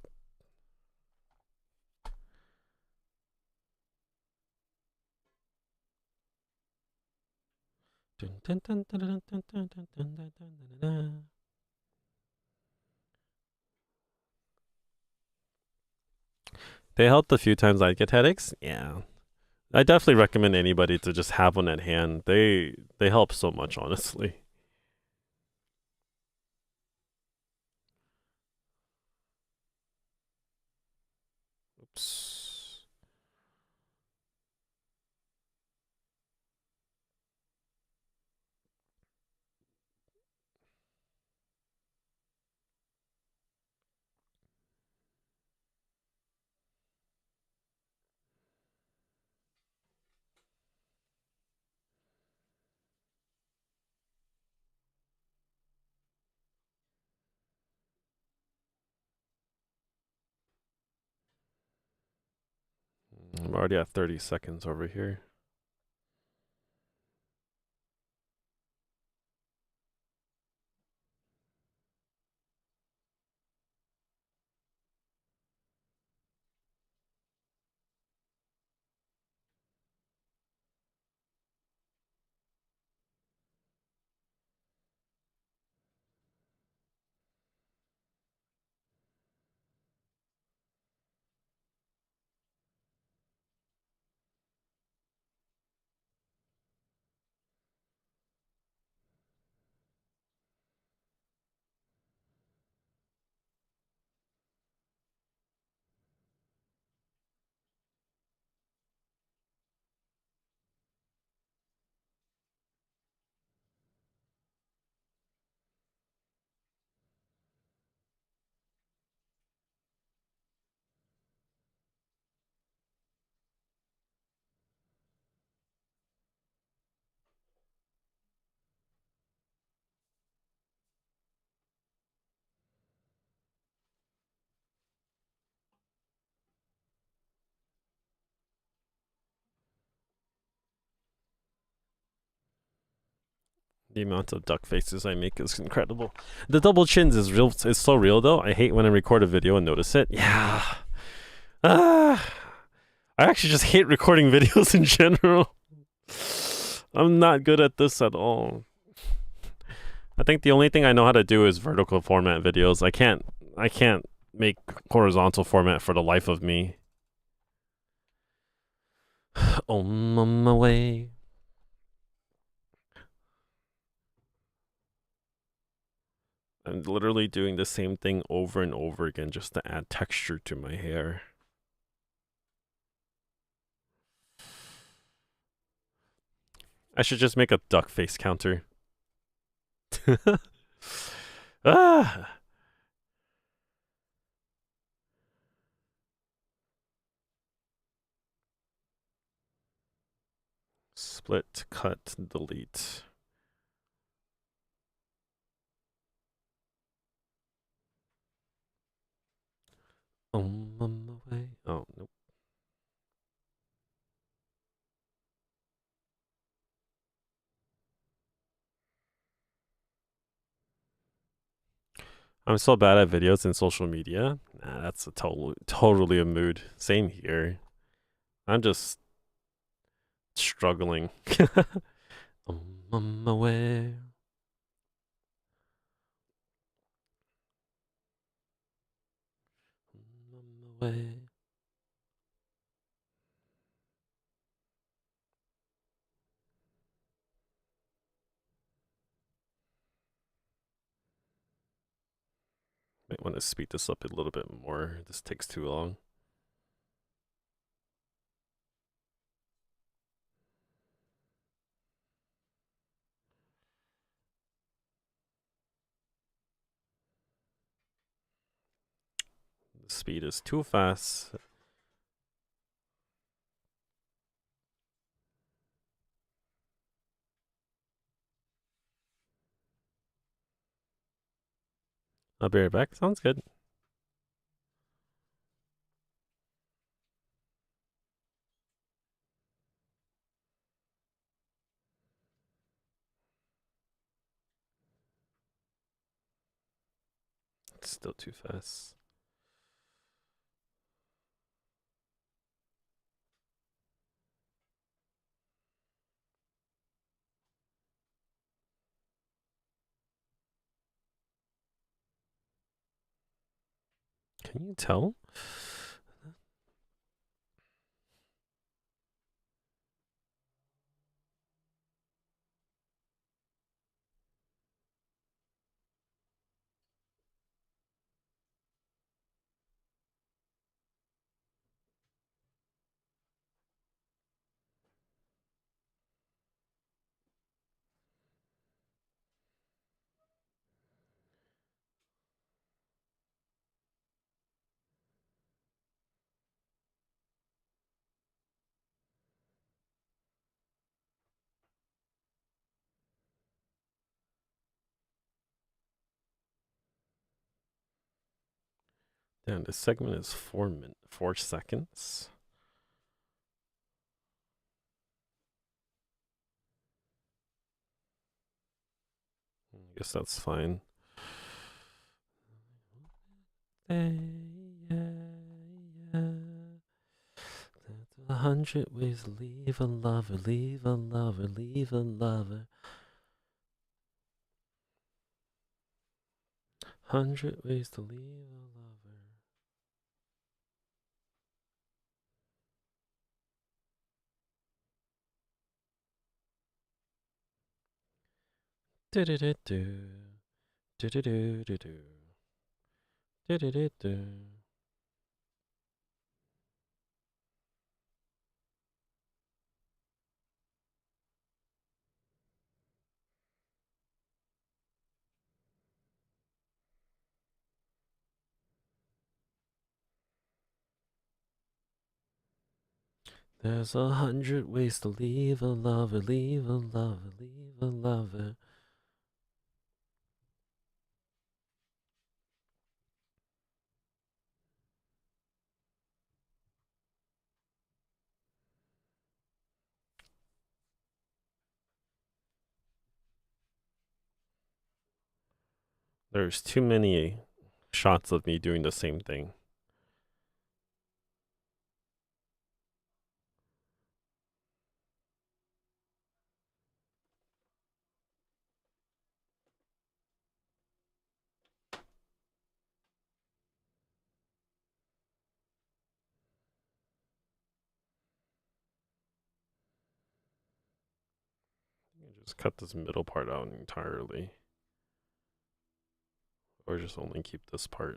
They helped a few times I'd get headaches. Yeah. I definitely recommend anybody to just have one at hand. They help so much, honestly. Oops. I'm already at 30 seconds over here. The amount of duck faces I make is incredible. The double chins is real. It's so real though. I hate when I record a video and notice it. Yeah. I actually just hate recording videos in general. I'm not good at this at all. I think the only thing I know how to do is vertical format videos. I can't make horizontal format for the life of me. On my way. I'm literally doing the same thing over and over again just to add texture to my hair. I should just make a duck face counter. Ah. Split, cut, delete. On my way. Oh, nope. I'm so bad at videos and social media. Nah, that's a totally a mood. Same here. I'm just struggling. On my way. way. Might want to speed this up a little bit more. This takes too long. The speed is too fast. I'll be right back. Sounds good. It's still too fast. Can you tell? Damn, this segment is 4 seconds. I guess that's fine. 100 ways to leave a lover, leave a lover, leave a lover. 100 ways to leave a lover. Do do do do. Do do do do do. Do do do do. There's 100 ways to leave a lover, leave a lover, leave a lover. There's too many shots of me doing the same thing. Just cut this middle part out entirely. Or just only keep this part.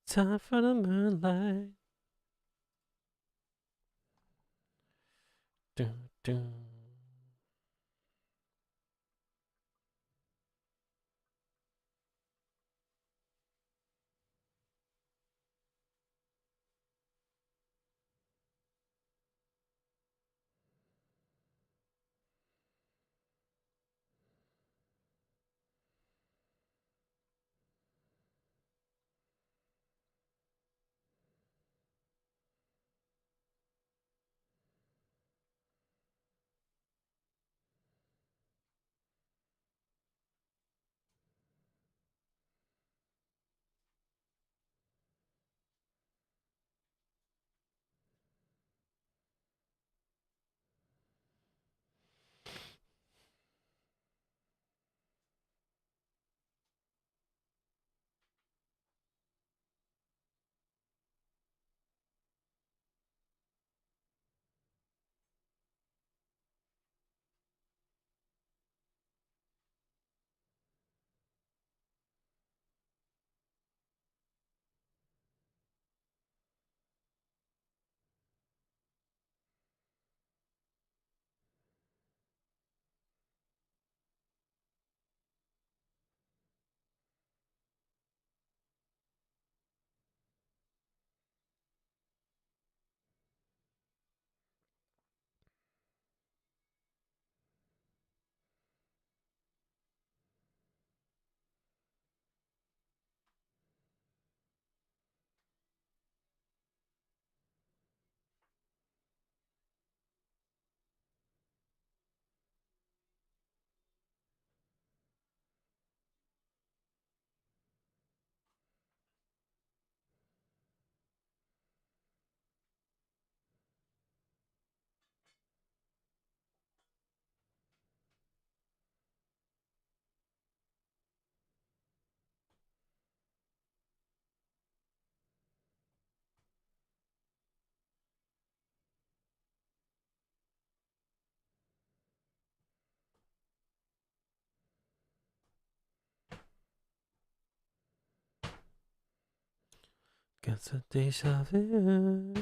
Time for the moonlight. Dun, dun. Gets a deja vu.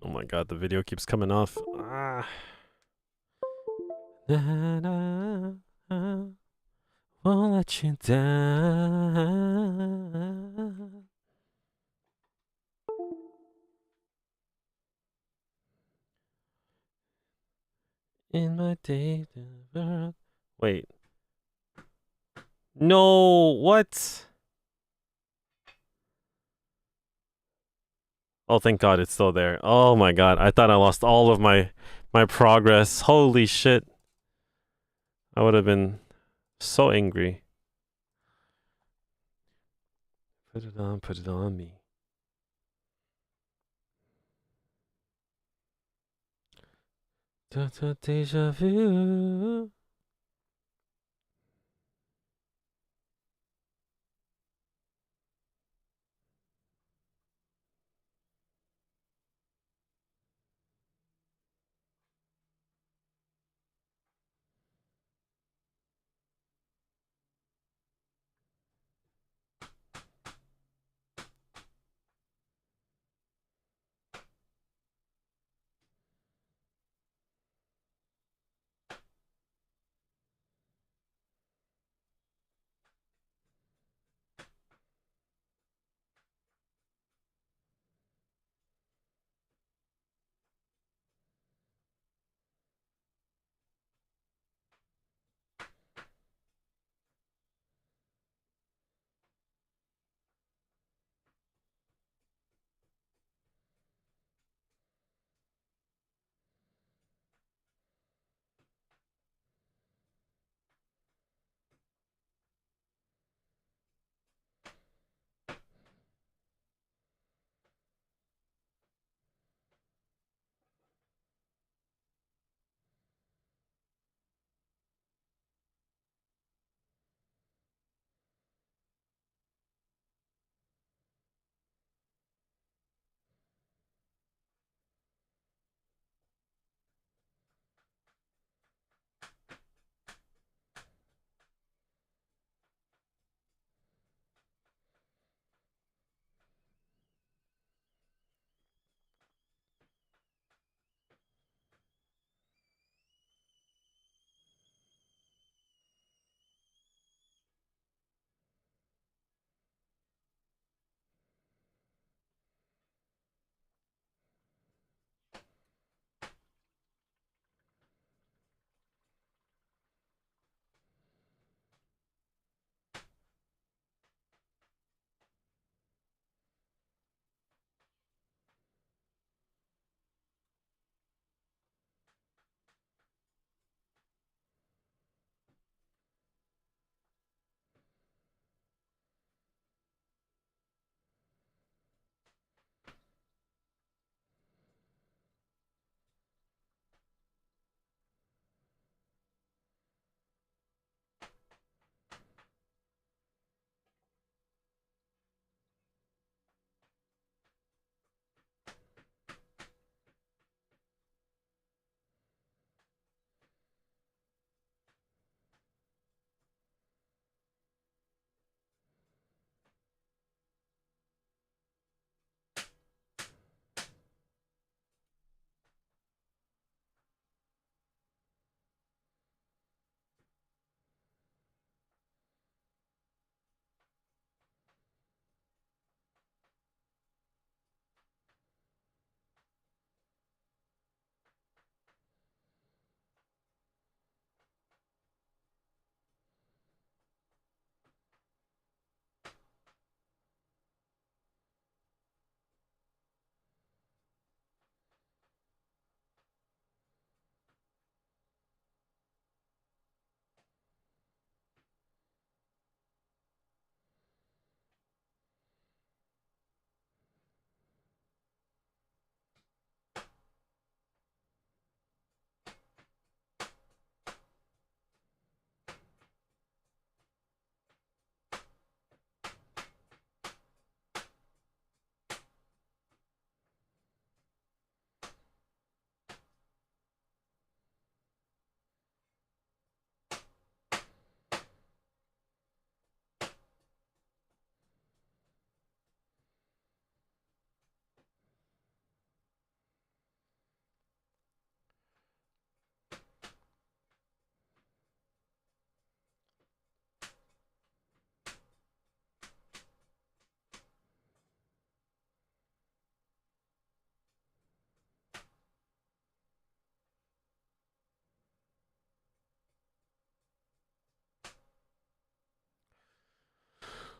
Oh my god, the video keeps coming off. Ah. Won't let you down. In my day, wait. No, what? Oh, thank God it's still there. Oh my God, I thought I lost all of my progress. Holy shit. I would have been so angry. Put it on me. Deja vu.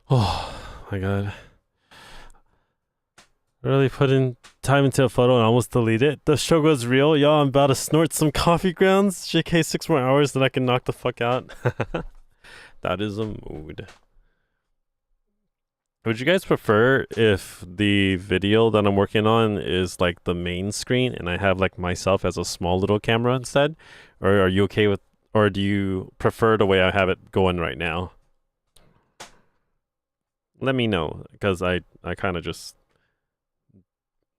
Oh my god. Really put in time into a photo and almost delete it. The struggle is real. Y'all, I'm about to snort some coffee grounds. JK, 6 more hours, then I can knock the fuck out. That is a mood. Would you guys prefer if the video that I'm working on is like the main screen and I have like myself as a small little camera instead? Or are you okay with, or do you prefer the way I have it going right now? Let me know, because I kind of just,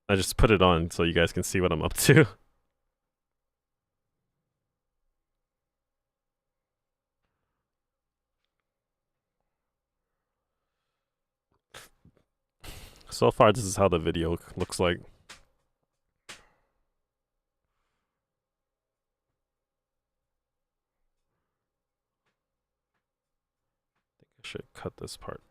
I just put it on so you guys can see what I'm up to. So far, this is how the video looks like. I should cut this part.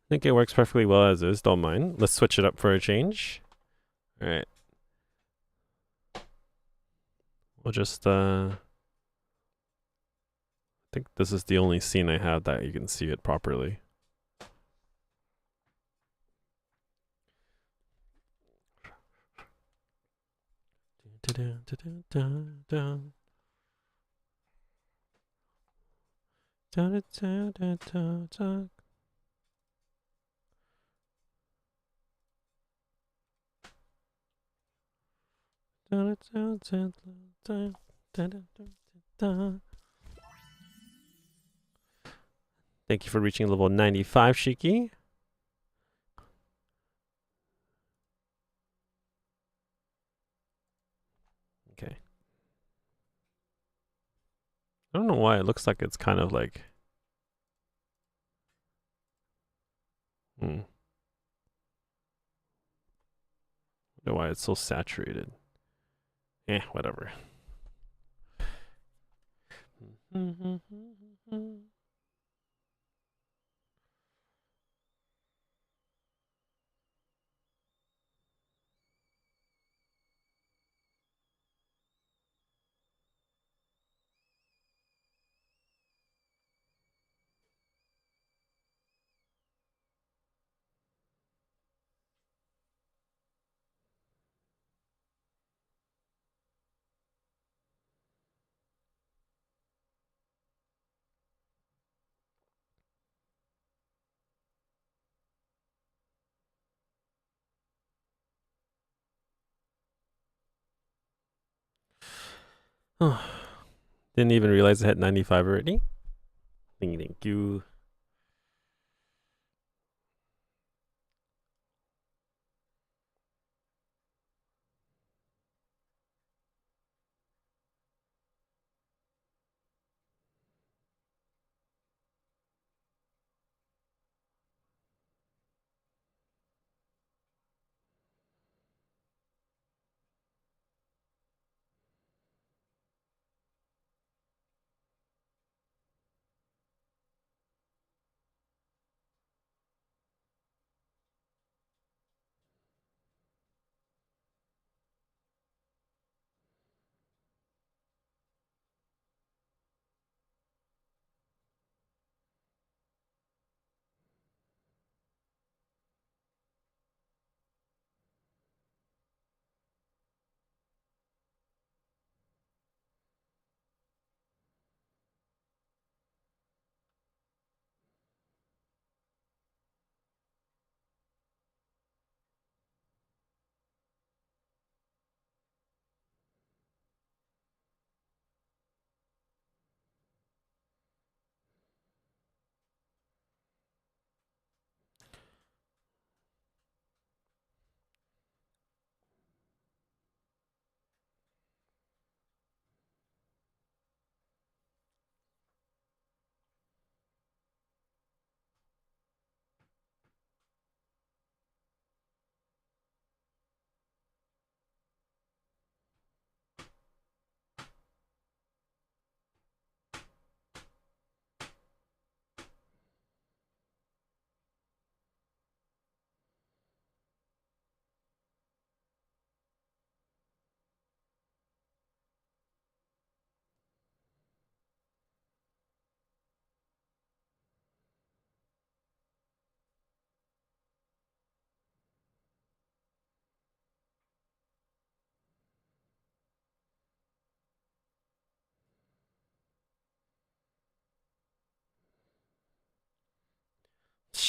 I think it works perfectly well as is. Don't mind. Let's switch it up for a change. All right. We'll just I think this is the only scene I have that you can see it properly. Thank you for reaching level 95, Shiki. Okay. I don't know why it looks like it's kind of like. I don't know why it's so saturated. Whatever. Didn't even realize I had 95 already. Thank you.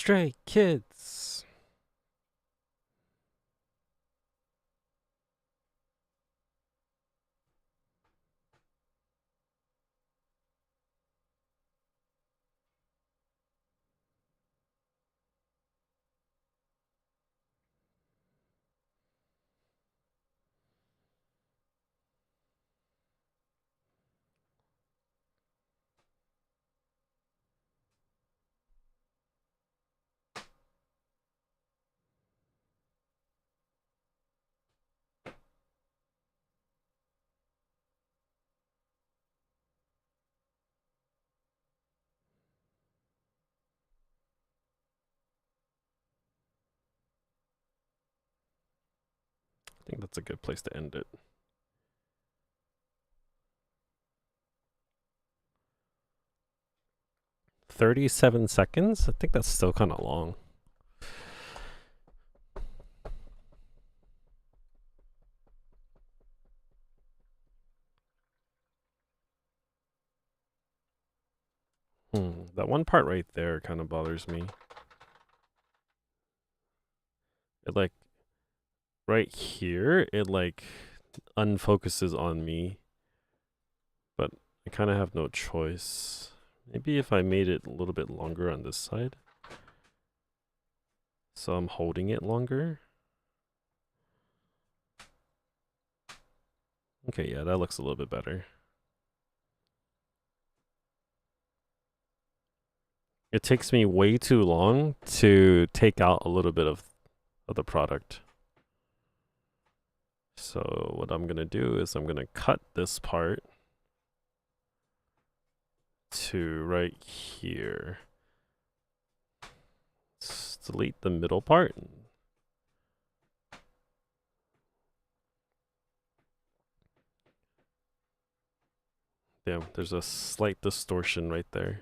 Stray Kids. I think that's a good place to end it. 37 seconds? I think that's still kind of long. That one part right there kind of bothers me. It like right here, it like unfocuses on me, but I kind of have no choice. Maybe if I made it a little bit longer on this side, so I'm holding it longer. Okay, yeah, that looks a little bit better. It takes me way too long to take out a little bit of the product. So what I'm gonna do is I'm gonna cut this part to right here. Let's delete the middle part. Damn, there's a slight distortion right there.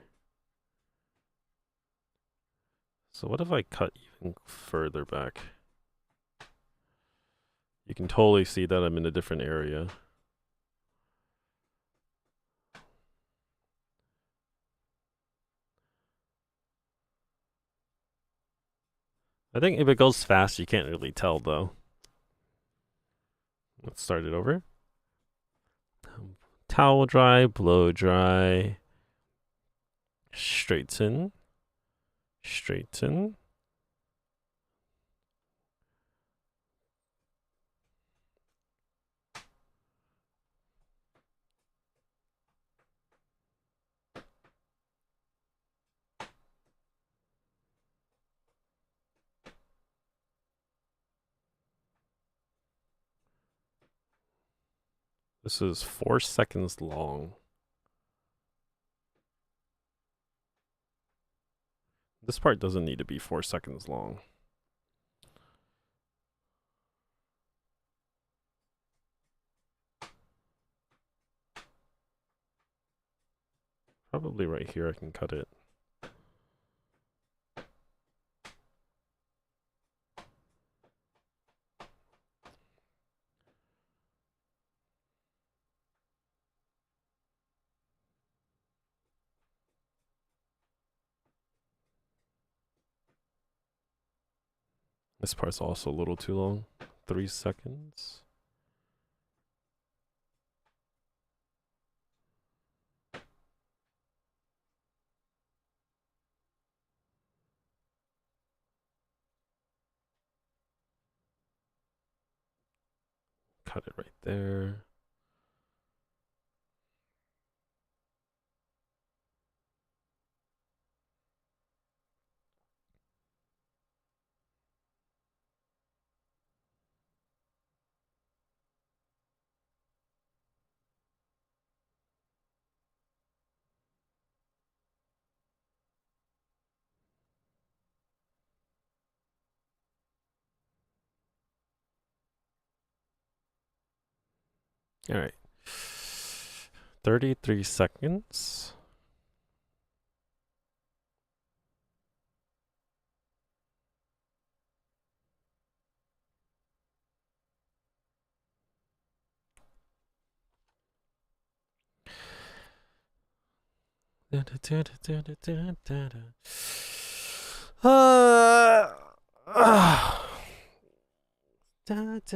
So what if I cut even further back? You can totally see that I'm in a different area. I think if it goes fast, you can't really tell though. Let's start it over. Towel dry, blow dry, straighten, straighten. This is 4 seconds long. This part doesn't need to be 4 seconds long. Probably right here I can cut it. This part's also a little too long. 3 seconds. Cut it right there. All right. 33 seconds. It's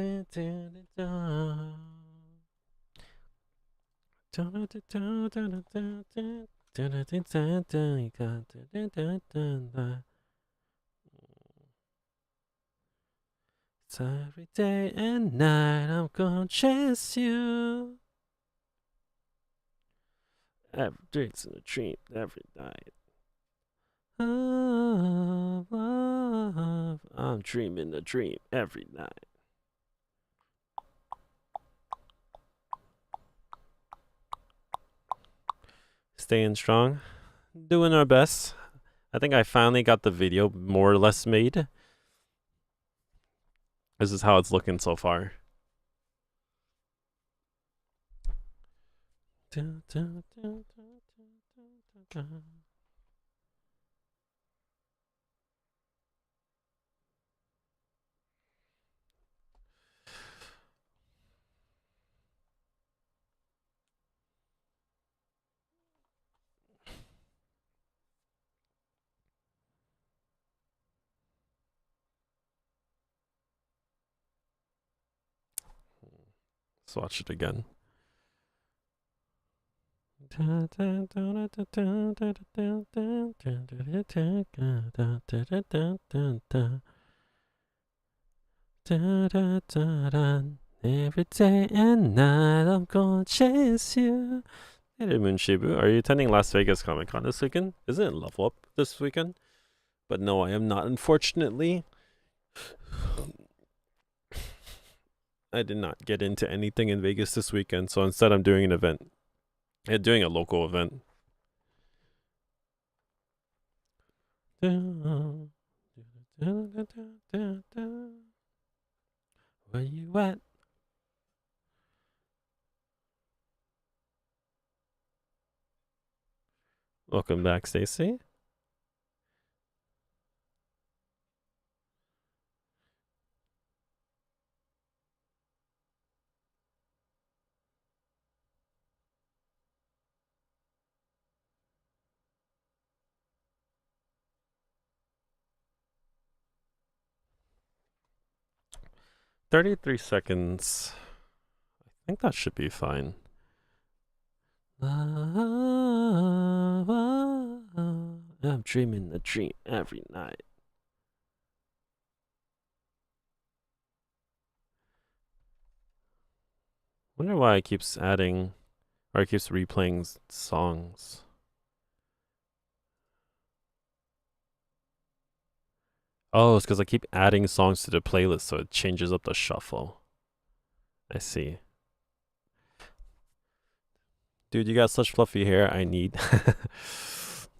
every day and night I'm gonna chase you. Every drinks in a dream every night. Love, love, I'm dreaming a dream every night. Staying strong, doing our best. I think I finally got the video more or less made. This is how it's looking so far. Let's watch it again. Every day and night I'm gonna chase you. Hey there, Moonshibu. Are you attending Las Vegas Comic Con this weekend? Isn't it Level Up this weekend? But no, I am not, unfortunately. I did not get into anything in Vegas this weekend, so instead I'm doing an event. I'm doing a local event. Where you at? Welcome back, Stacy. $33 seconds. I think that should be fine. I'm dreaming the dream every night. Wonder why it keeps adding, or it keeps replaying songs. Oh, it's because I keep adding songs to the playlist, so it changes up the shuffle. I see. Dude, you got such fluffy hair. I need.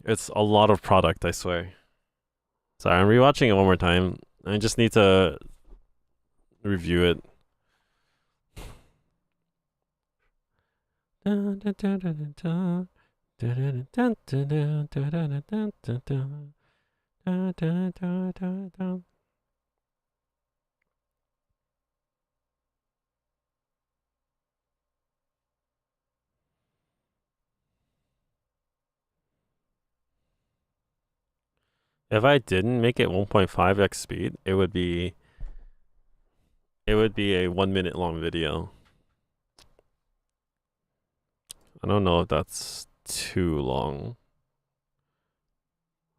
It's a lot of product, I swear. Sorry, I'm rewatching it one more time. I just need to review it. If I didn't make it 1.5x speed, it would be a 1 minute long video. I don't know if that's too long.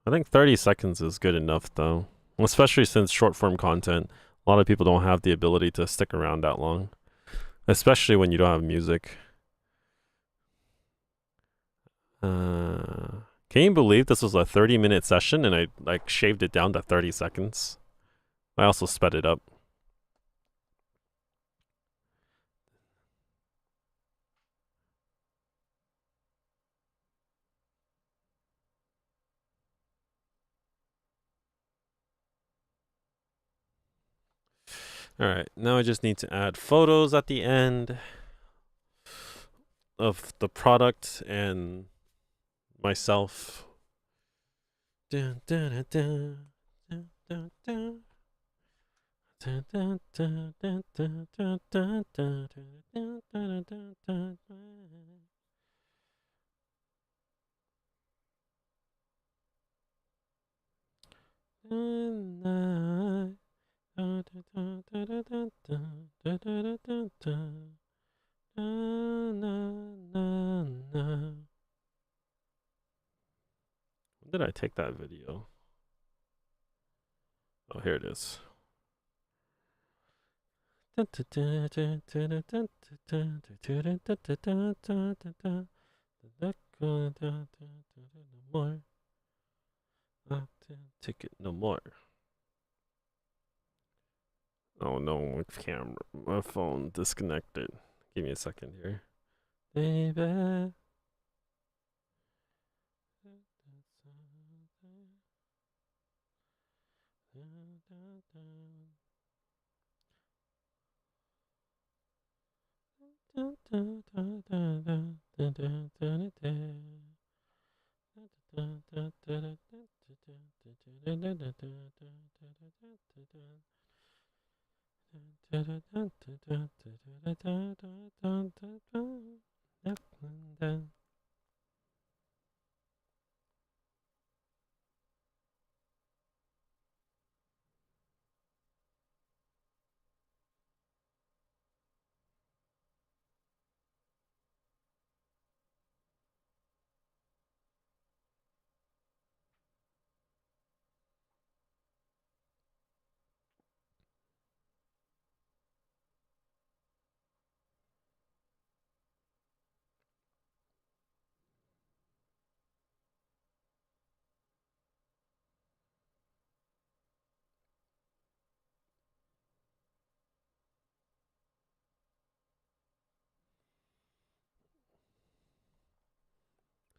I think 30 seconds is good enough though. Especially since short form content, a lot of people don't have the ability to stick around that long. Especially when you don't have music. Can you believe this was a 30-minute session and I like shaved it down to 30 seconds? I also sped it up. Alright, now I just need to add photos at the end of the product and myself. Dun, dun, dun, dun, dun, dun. Dun, dun, dun, dun, dun, dun, dun, dun, dun, dun, dun, dun, dun. take that video? Oh, here it is. Take it no more. Oh no, my camera, my phone disconnected. Give me a second here. Baby.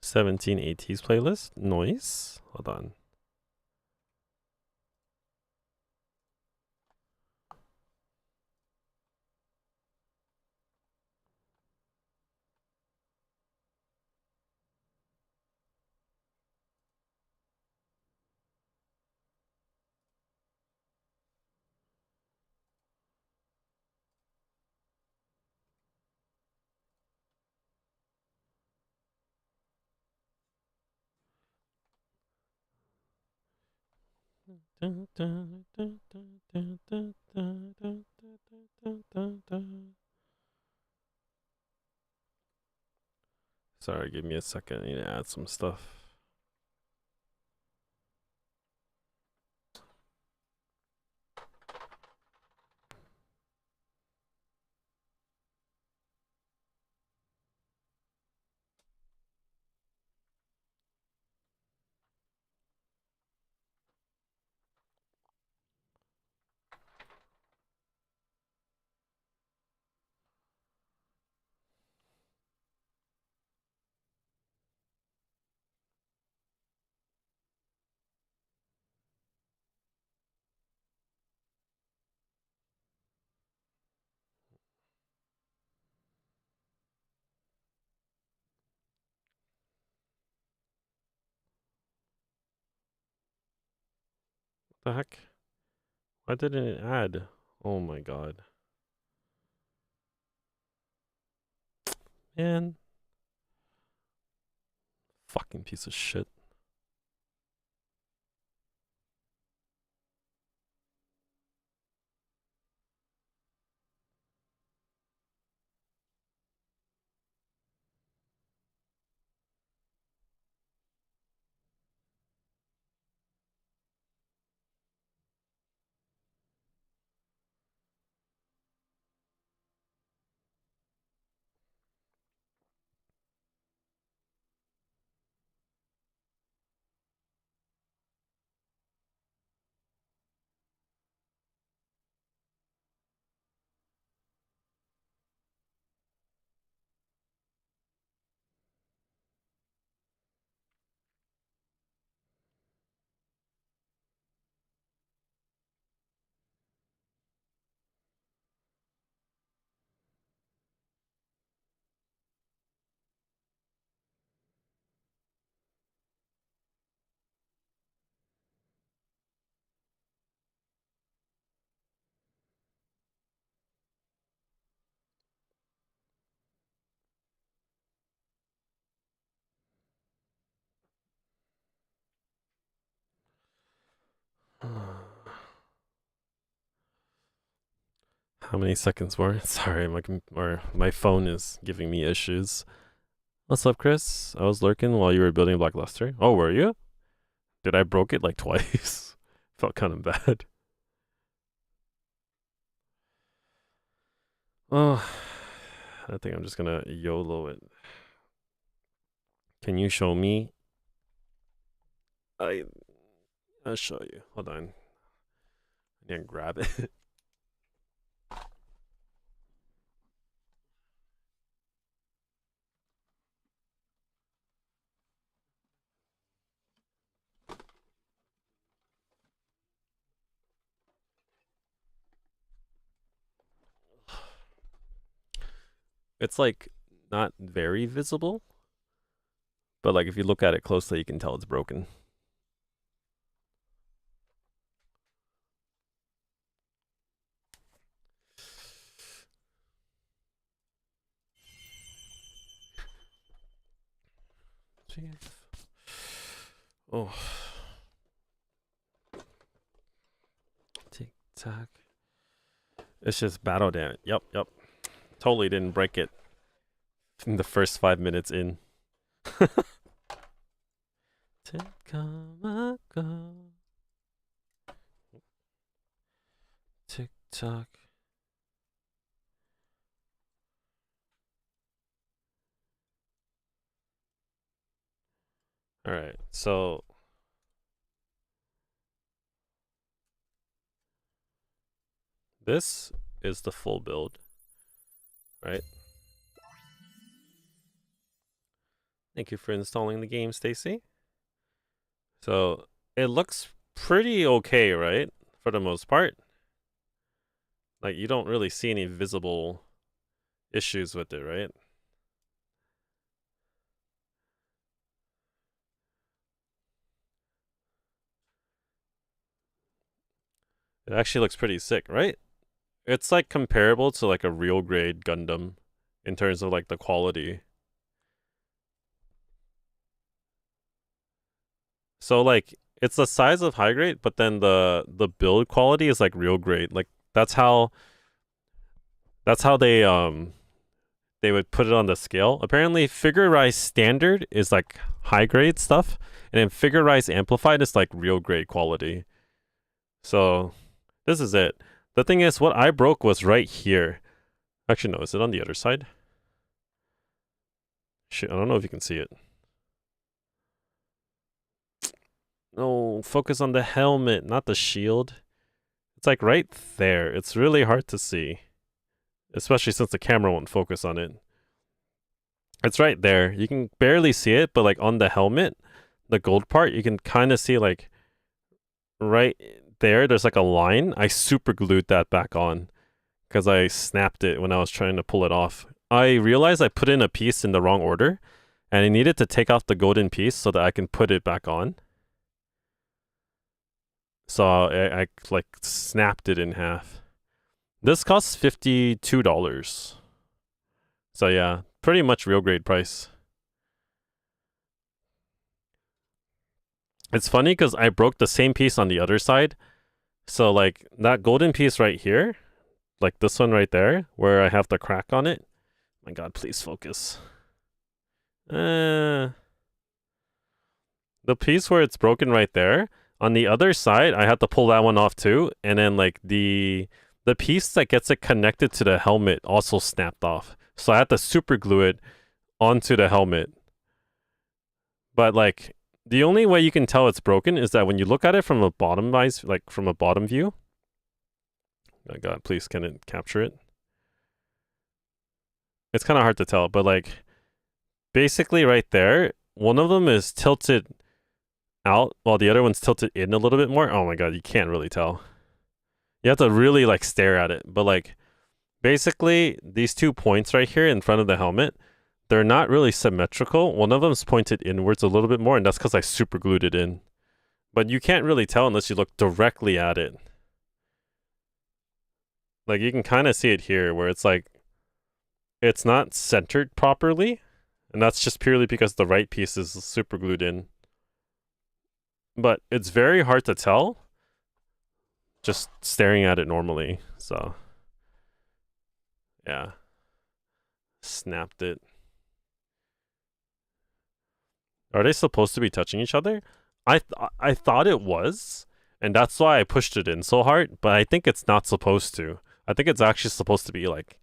Seventeen ATs playlist. Noise. Hold on. Sorry, give me a second. I need to add some stuff. What the heck? Why didn't it add? Oh my god. Man. Fucking piece of shit. How many seconds more? Sorry, my phone is giving me issues. What's up, Chris? I was lurking while you were building Blockluster. Oh, were you? Dude, I broke it like twice. Felt kind of bad. Oh, I think I'm just gonna YOLO it. Can you show me? I'll show you. Hold on. I didn't grab it. It's like not very visible, but like if you look at it closely, you can tell it's broken. Oh. Tick tock. It's just battle damage. Yep. Totally didn't break it in the first 5 minutes in. Tick tock. All right, so this is the full build, right? Thank you for installing the game, Stacy. So it looks pretty okay, right? For the most part. Like you don't really see any visible issues with it, right? It actually looks pretty sick, right? It's like comparable to like a real grade Gundam in terms of like the quality. So like it's the size of high grade, but then the build quality is like real grade. Like that's how they would put it on the scale. Apparently figure rise standard is like high grade stuff, and then figure rise amplified is like real grade quality. So this is it. The thing is, what I broke was right here. Actually, no, is it on the other side? Shit, I don't know if you can see it. No, focus on the helmet, not the shield. It's like right there. It's really hard to see, especially since the camera won't focus on it. It's right there. You can barely see it, but like on the helmet, the gold part, you can kind of see like right there. There's like a line. I super glued that back on because I snapped it when I was trying to pull it off. I realized I put in a piece in the wrong order, and I needed to take off the golden piece so that I can put it back on. So I like snapped it in half. This costs $52. So yeah, pretty much real grade price. It's funny because I broke the same piece on the other side. So like that golden piece right here, like this one right there, where I have the crack on it. My God, please focus. The piece where it's broken right there, on the other side, I had to pull that one off too, and then like the piece that gets it connected to the helmet also snapped off. So I had to super glue it onto the helmet. But like the only way you can tell it's broken is that when you look at it from a bottom eyes, like from a bottom view. Oh God, please can it capture it? It's kind of hard to tell, but like basically right there, one of them is tilted out while the other one's tilted in a little bit more. Oh my God, you can't really tell. You have to really like stare at it. But like basically these 2 points right here in front of the helmet, they're not really symmetrical. One of them's pointed inwards a little bit more, and that's because I super glued it in. But you can't really tell unless you look directly at it. Like you can kind of see it here where it's like it's not centered properly, and that's just purely because the right piece is super glued in. But it's very hard to tell just staring at it normally. So yeah, snapped it. Are they supposed to be touching each other? I thought it was, and that's why I pushed it in so hard. But I think it's not supposed to. I think it's actually supposed to be like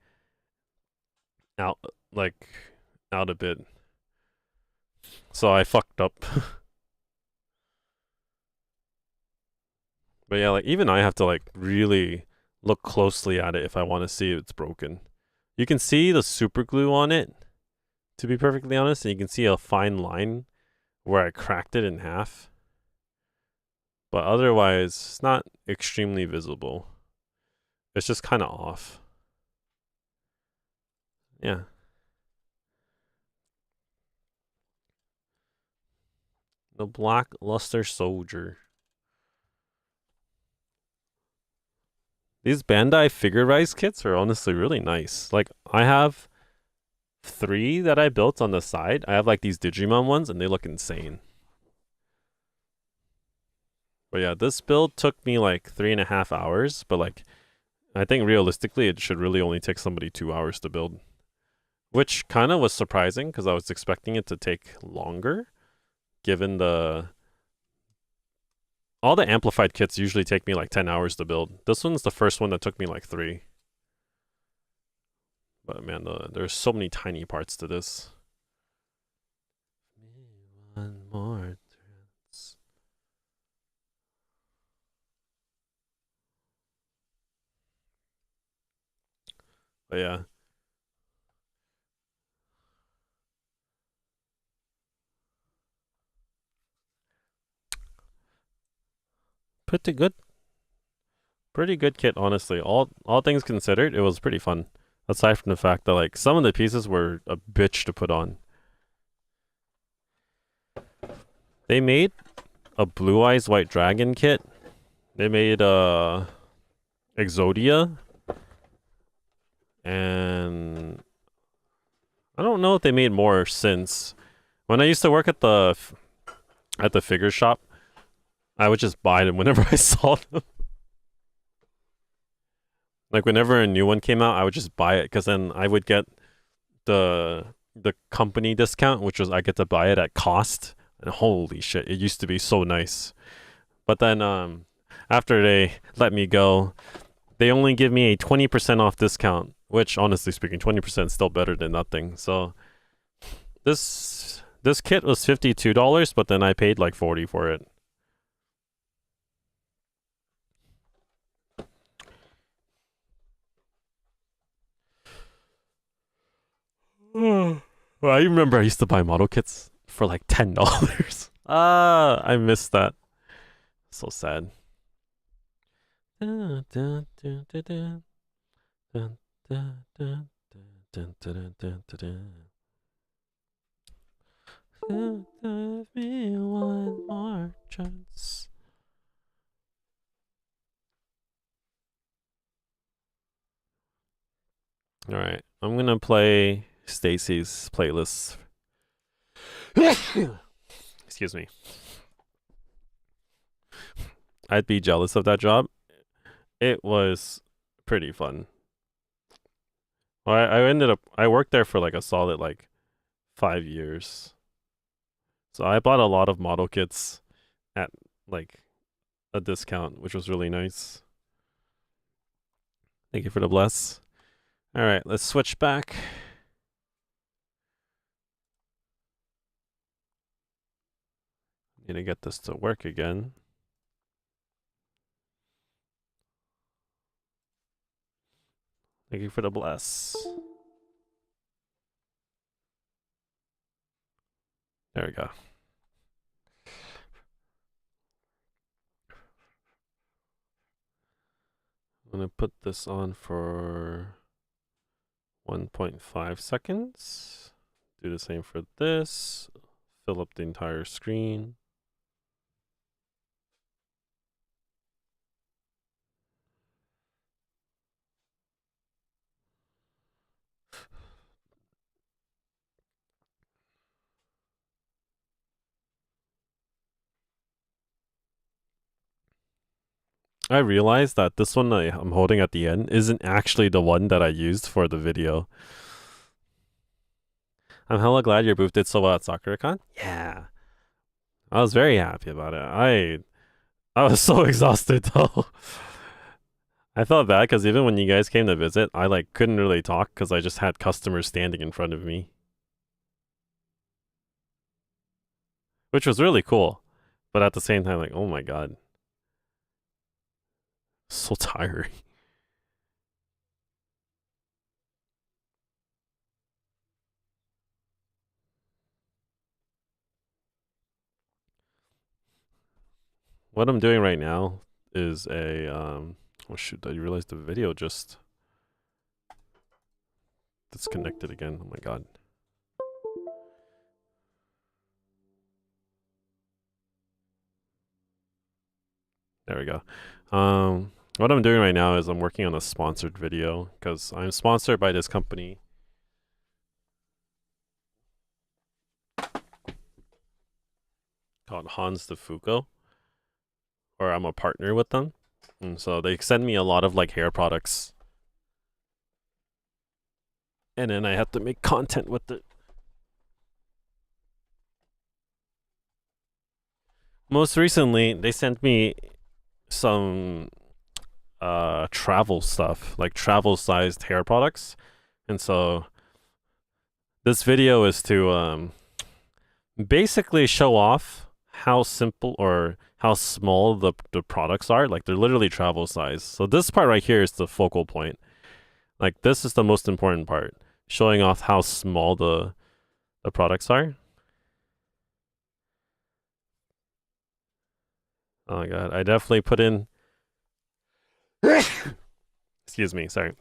out, like out a bit. So I fucked up. But yeah, like even I have to like really look closely at it if I want to see it's broken. You can see the super glue on it, to be perfectly honest, and you can see a fine line where I cracked it in half. But otherwise, it's not extremely visible. It's just kind of off. Yeah. The Black Luster Soldier. These Bandai figure-rise kits are honestly really nice. Like, I have 3 that I built on the side. I have like these Digimon ones, and they look insane. But yeah, this build took me like 3.5 hours, but like, I think realistically, it should really only take somebody 2 hours to build. Which kind of was surprising, because I was expecting it to take longer, given all the amplified kits usually take me like 10 hours to build. This one's the first one that took me like 3. But man, there's so many tiny parts to this. One more. But yeah. Pretty good. Pretty good kit, honestly. All things considered, it was pretty fun. Aside from the fact that like some of the pieces were a bitch to put on. They made a Blue Eyes White Dragon kit. They made Exodia. And I don't know if they made more since. When I used to work at the figure shop, I would just buy them whenever I saw them. Like whenever a new one came out, I would just buy it because then I would get the company discount, which was I get to buy it at cost. And holy shit, it used to be so nice. But then after they let me go, they only give me a 20% off discount, which honestly speaking, 20% is still better than nothing. So this kit was $52, but then I paid like $40 for it. Well, I remember I used to buy model kits for like $10. I missed that. So sad. Give me one more chance. All right, I'm gonna play Stacy's playlist. Excuse me. I'd be jealous of that job. It was pretty fun. Well, I worked there for like a solid like 5 years. So I bought a lot of model kits at like a discount, which was really nice. Thank you for the bless. All right, let's switch back. Need to get this to work again. Thank you for the bless. There we go. I'm gonna put this on for 1.5 seconds. Do the same for this. Fill up the entire screen. I realized that this one I'm holding at the end isn't actually the one that I used for the video. I'm hella glad your booth did so well at SakuraCon. Yeah. I was very happy about it. I was so exhausted though. I felt bad because even when you guys came to visit, I like couldn't really talk because I just had customers standing in front of me, which was really cool. But at the same time, like, oh my god, so tiring. What I'm doing right now is a oh shoot, I realized the video just disconnected again. Oh my god. There we go. What I'm doing right now is I'm working on a sponsored video because I'm sponsored by this company called Hans de Foucault, or I'm a partner with them. And so they send me a lot of like hair products. And then I have to make content with it. Most recently, they sent me some travel stuff, like travel sized hair products. And so this video is to basically show off how simple or how small the products are. Like they're literally travel size. So this part right here is the focal point. Like this is the most important part, showing off how small the products are. Oh my god, I definitely put in. Excuse me, sorry.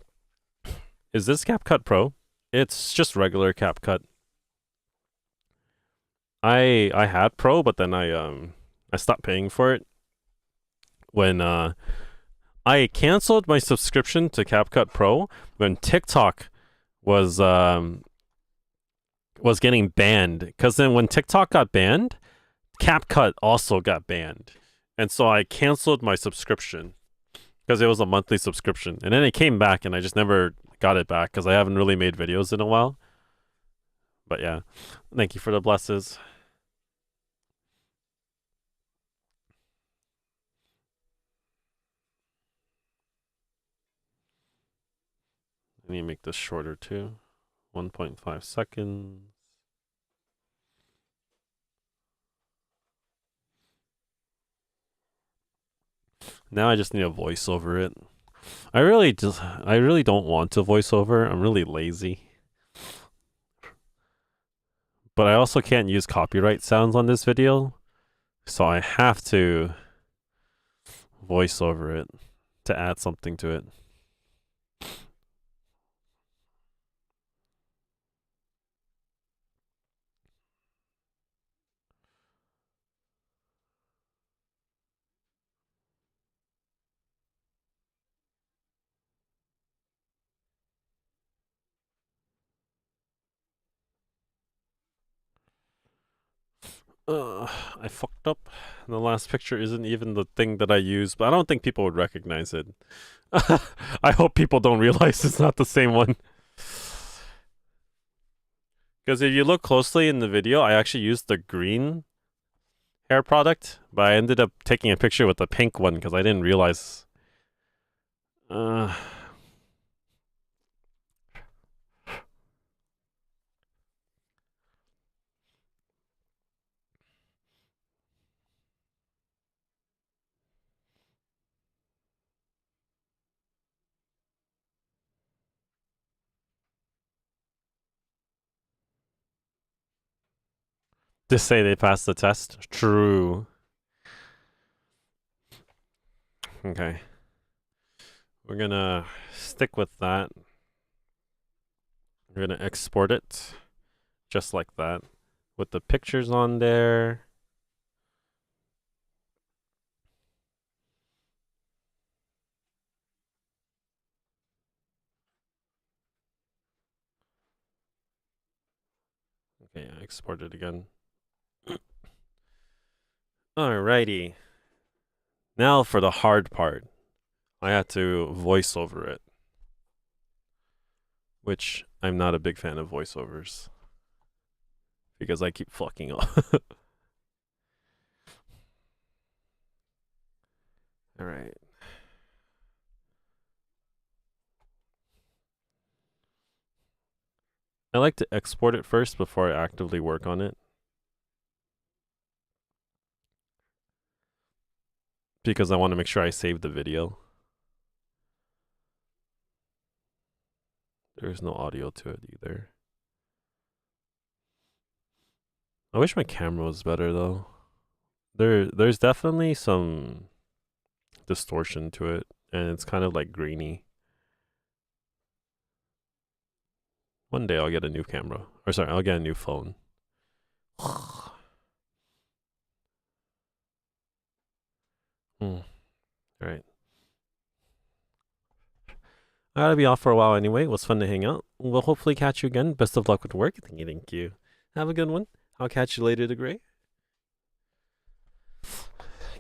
Is this CapCut Pro? It's just regular CapCut. I had Pro, but then I stopped paying for it when I canceled my subscription to CapCut Pro when TikTok was getting banned. Because then when TikTok got banned, CapCut also got banned, and so I canceled my subscription because it was a monthly subscription, and then it came back, and I just never got it back because I haven't really made videos in a while. But yeah, thank you for the blesses. I need to make this shorter too. 1.5 seconds. Now I just need a voice over it. I really don't want to voice over. I'm really lazy. But I also can't use copyright sounds on this video, so I have to voice over it to add something to it. I fucked up. The last picture isn't even the thing that I use, but I don't think people would recognize it. I hope people don't realize it's not the same one. Because if you look closely in the video, I actually used the green hair product, but I ended up taking a picture with the pink one because I didn't realize. Just say they passed the test. True. Okay. We're gonna stick with that. We're gonna export it just like that with the pictures on there. Okay, I export it again. Alrighty. Now for the hard part. I had to voice over it, which I'm not a big fan of voiceovers because I keep fucking up. All right. I like to export it first before I actively work on it because I want to make sure I save the video. There's no audio to it either. I wish my camera was better though. There's definitely some distortion to it and it's kind of like grainy. One day I'll get a new camera. Or sorry, I'll get a new phone. All right. I gotta be off for a while anyway. It was fun to hang out. We'll hopefully catch you again. Best of luck with work. Thank you. Thank you. Have a good one. I'll catch you later, the Gray.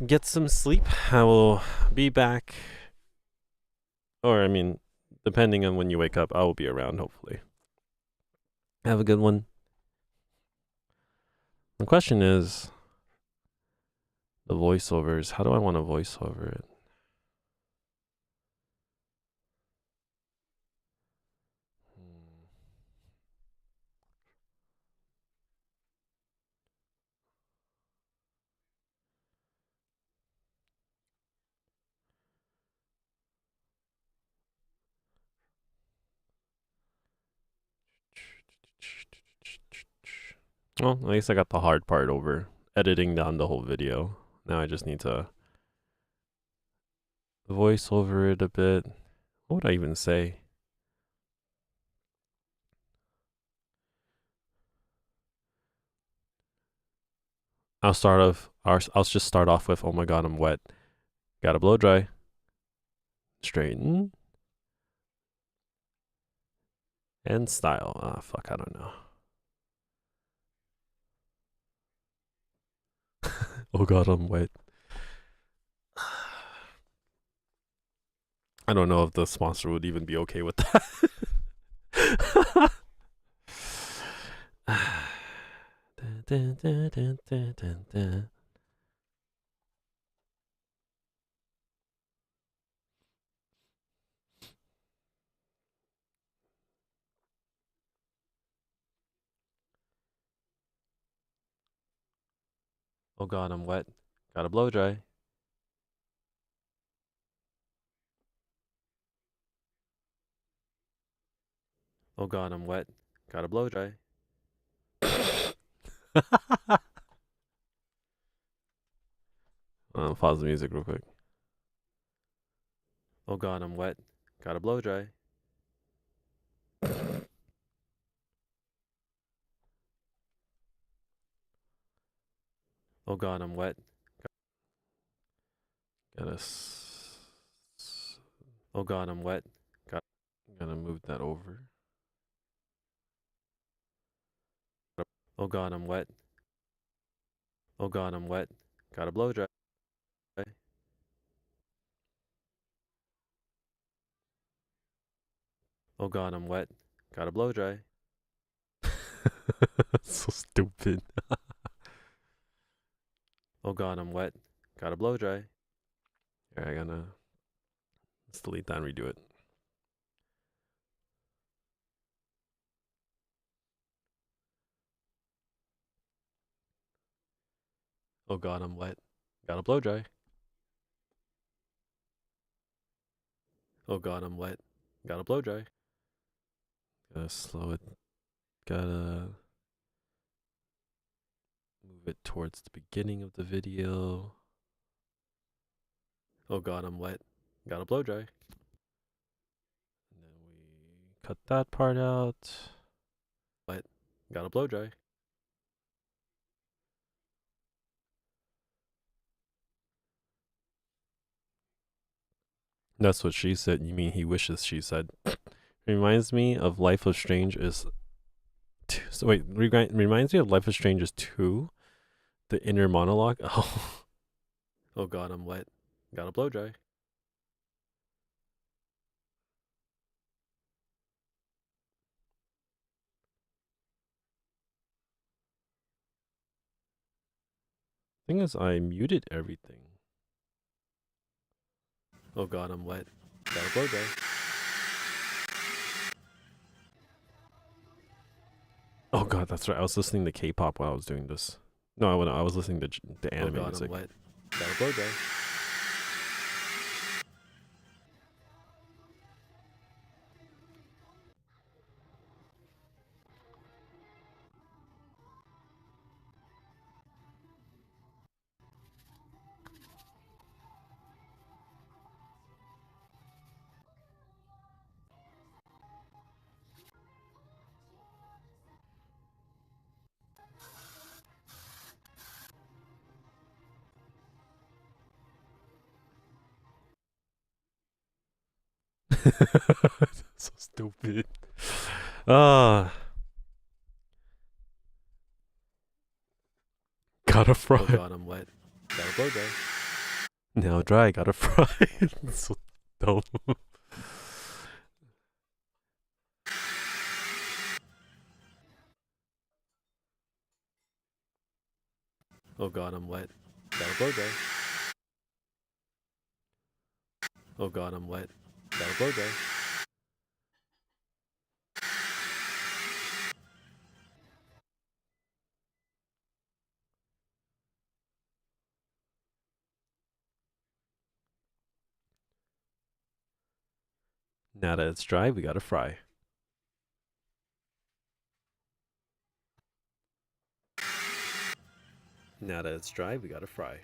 Get some sleep. I will be back. Or, I mean, depending on when you wake up, I will be around, hopefully. Have a good one. The question is the voiceovers. How do I want to voice over it? Well, at least I got the hard part over. Editing down the whole video. Now I just need to voice over it a bit. What would I even say? I'll just start off with, oh my god, I'm wet. Gotta blow dry. Straighten. And style. Ah, fuck, I don't know. Oh god, I'm wet. I don't know if the sponsor would even be okay with that. Oh god, I'm wet. Gotta blow dry. Oh god, I'm wet. Gotta blow dry. Pause the music real quick. Oh god, I'm wet. Gotta blow dry. Oh god, I'm wet. Gotta. Oh god, I'm wet. Gotta move that over. Oh god, I'm wet. Oh god, I'm wet. Gotta blow dry. Oh god, I'm wet. Gotta blow dry. So stupid. Oh god, I'm wet. Gotta blow dry. Alright, I gotta. Let's delete that and redo it. Oh god, I'm wet. Gotta blow dry. Oh god, I'm wet. Gotta blow dry. Gotta slow it. Gotta move it towards the beginning of the video. Oh god, I'm wet. Gotta blow dry. And then we cut that part out. Wet. Gotta blow dry. That's what she said. You mean he wishes she said. Reminds me of Life of Strange is. So wait, reminds me of Life is Strange is 2? The inner monologue? Oh. Oh god, I'm wet. Gotta blow dry. Thing is, I muted everything. Oh god, I'm wet. Gotta blow dry. Oh god, that's right. I was listening to K-pop while I was doing this. No, I was listening to the anime music. I'm wet. Gotta blow dry. So stupid. Ah, gotta fry. Oh god, I'm wet. Gotta blow dry. Now dry, gotta fry. So dumb. Oh god, I'm wet. Gotta blow dry. Oh god, I'm wet. Gotta blow dry. Now that it's dry, we gotta fry. Now that it's dry, we gotta fry.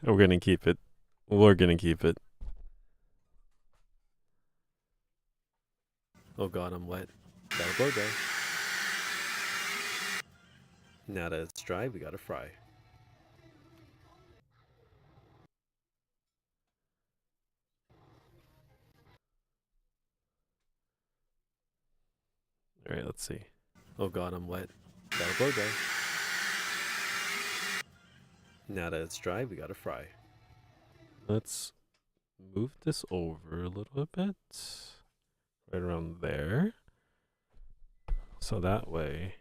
We're gonna keep it. We're gonna keep it. Oh god, I'm wet. Gotta blow dry. Now that it's dry, we gotta fry. Alright, let's see. Oh god, I'm wet. Gotta blow dry. Now that it's dry, we gotta fry. Let's move this over a little bit. Right around there. So that way.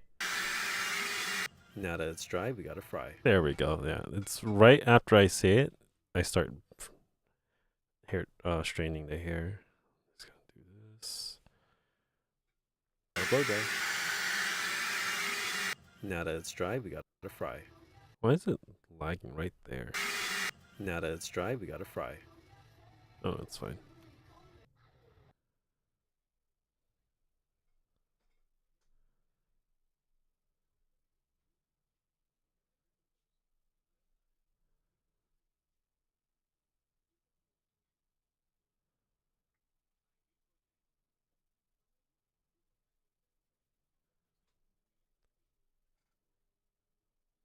Now that it's dry, we gotta fry. There we go. Yeah, it's right after I say it, I start hair straining the hair. Just gonna do this. Blow dry. Now that it's dry, we gotta fry. Why is it lagging right there? Now that it's dry, we gotta fry. Oh, that's fine.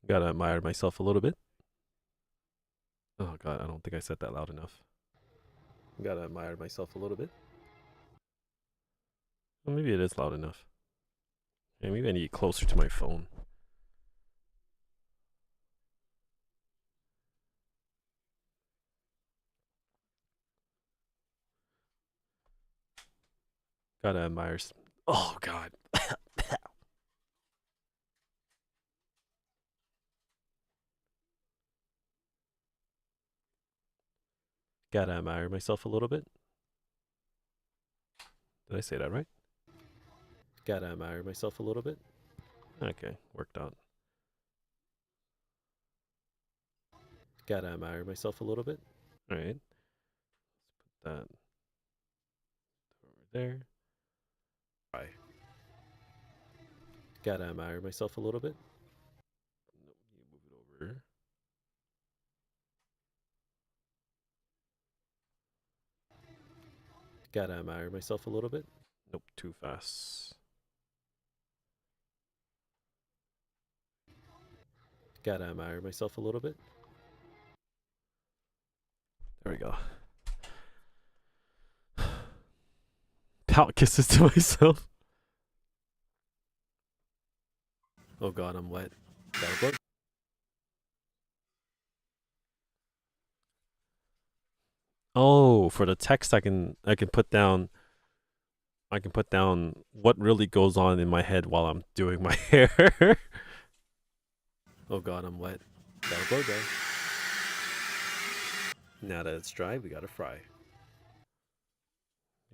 Gotta admire myself a little bit. Oh god, I don't think I said that loud enough. Gotta admire myself a little bit. Well, maybe it is loud enough. Yeah, maybe I need to get closer to my phone. Gotta admire. Oh god. Gotta admire myself a little bit. Did I say that right? Gotta admire myself a little bit. Okay, worked out. Gotta admire myself a little bit. Alright. Let's put that over there. Bye. Gotta admire myself a little bit. No, you move it over. Gotta admire myself a little bit. Nope, too fast. Gotta admire myself a little bit. There we go. Pout kisses to myself. Oh god, I'm wet. Gotta blow. Oh, for the text I can put down what really goes on in my head while I'm doing my hair. Oh god, I'm wet. Got a blow dry. Now that it's dry, we gotta fry.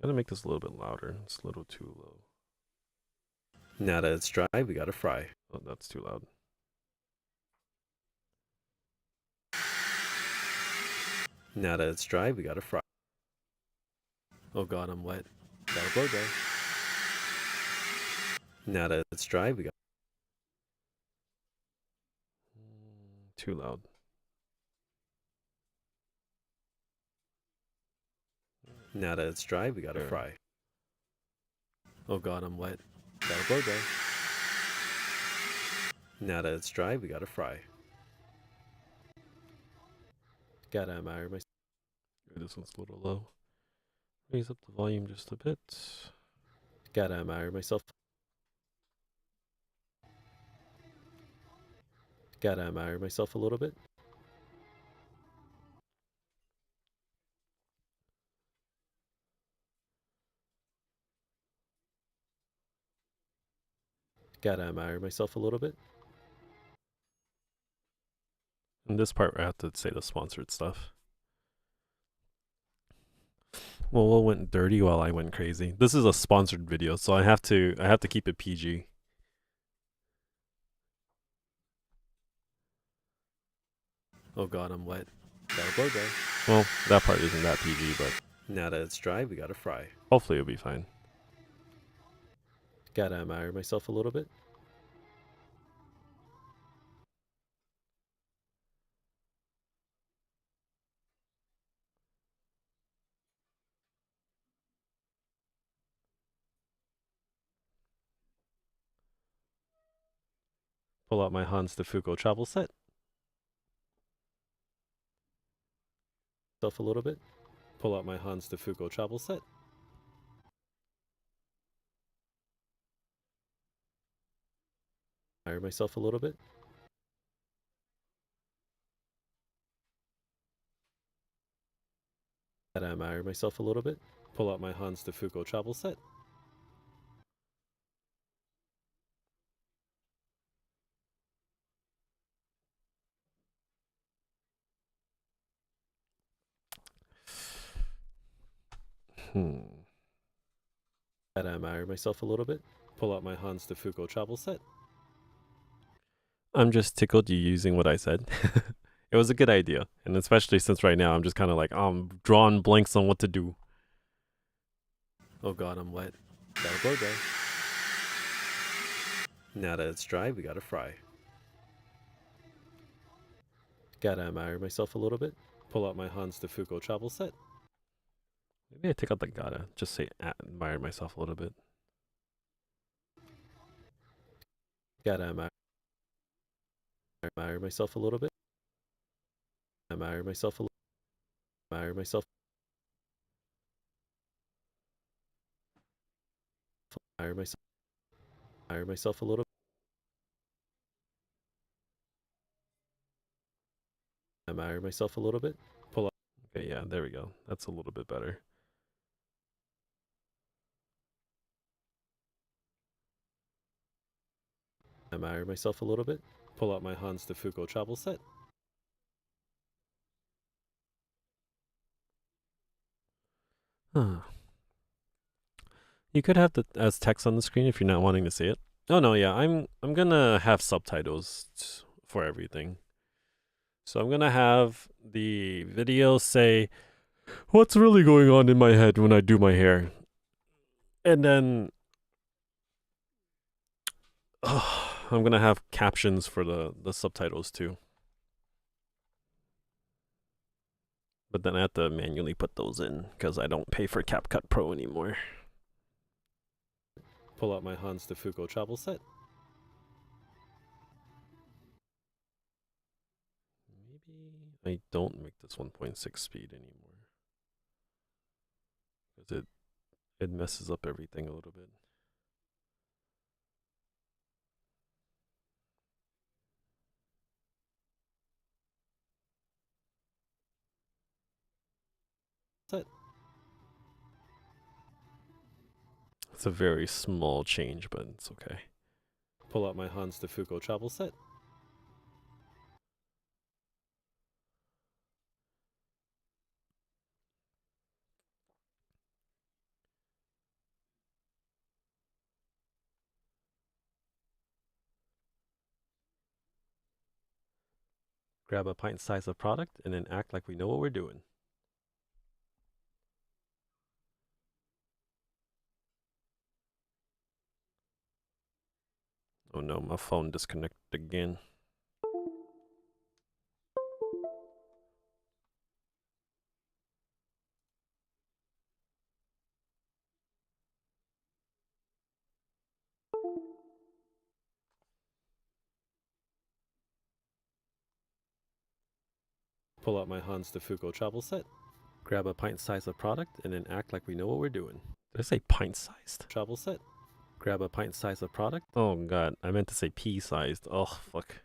Gotta make this a little bit louder. It's a little too low. Now that it's dry, we gotta fry. Oh, that's too loud. Now that it's dry, we gotta fry. Oh god, I'm wet. Gotta blow dry. Now that it's dry, we got too loud. Now that it's dry, we gotta fry. Oh god, I'm wet. Gotta blow dry. Now that it's dry, we gotta fry. Gotta admire myself. This one's a little low. Raise up the volume just a bit. Gotta admire myself. Gotta admire myself a little bit. Gotta admire myself a little bit. In this part, I have to say the sponsored stuff. Well, Will went dirty while I went crazy. This is a sponsored video, so I have to keep it PG. Oh god, I'm wet. Gotta blow dry. Well, that part isn't that PG, but now that it's dry, we gotta fry. Hopefully it'll be fine. Gotta admire myself a little bit. Pull out my Hans de Foucault travel set. Myself a little bit. Pull out my Hans de Foucault travel set. Admire myself a little bit. Gotta admire myself a little bit. Pull out my Hans de Foucault travel set. Gotta admire myself a little bit. Pull out my Hans de Foucault travel set. I'm just tickled you using what I said. It was a good idea. And especially since right now I'm just kind of like, I'm drawing blanks on what to do. Oh god, I'm wet. Gotta blow dry. Now that it's dry, we gotta fry. Gotta admire myself a little bit. Pull out my Hans de Foucault travel set. Maybe I take out the gotta. Just say admire myself a little bit. Gotta admire myself a little bit. Admire myself a little. Admire myself. Admire myself. Admire myself a little. Admire myself a little bit. Pull up. Okay, yeah, there we go. That's a little bit better. Admire myself a little bit. Pull out my Hans de Foucault travel set. Huh. You could have the as text on the screen if you're not wanting to see it. Oh no, yeah, I'm gonna have subtitles for everything. So I'm gonna have the video say what's really going on in my head when I do my hair. And then I'm gonna have captions for the subtitles too. But then I have to manually put those in because I don't pay for CapCut Pro anymore. Pull out my Hans de Foucault travel set. Maybe I don't make this 1.6 speed anymore. Because it messes up everything a little bit. Set. It's a very small change, but it's okay. Pull out my Hans de Foucault travel set. Grab a pint size of product and then act like we know what we're doing. Oh no, my phone disconnected again. Pull out my Hans de Foucault travel set. Grab a pint size of product and then act like we know what we're doing. Did I say pint sized? Travel set. Grab a pint size of product. Oh god, I meant to say pea sized. Oh fuck.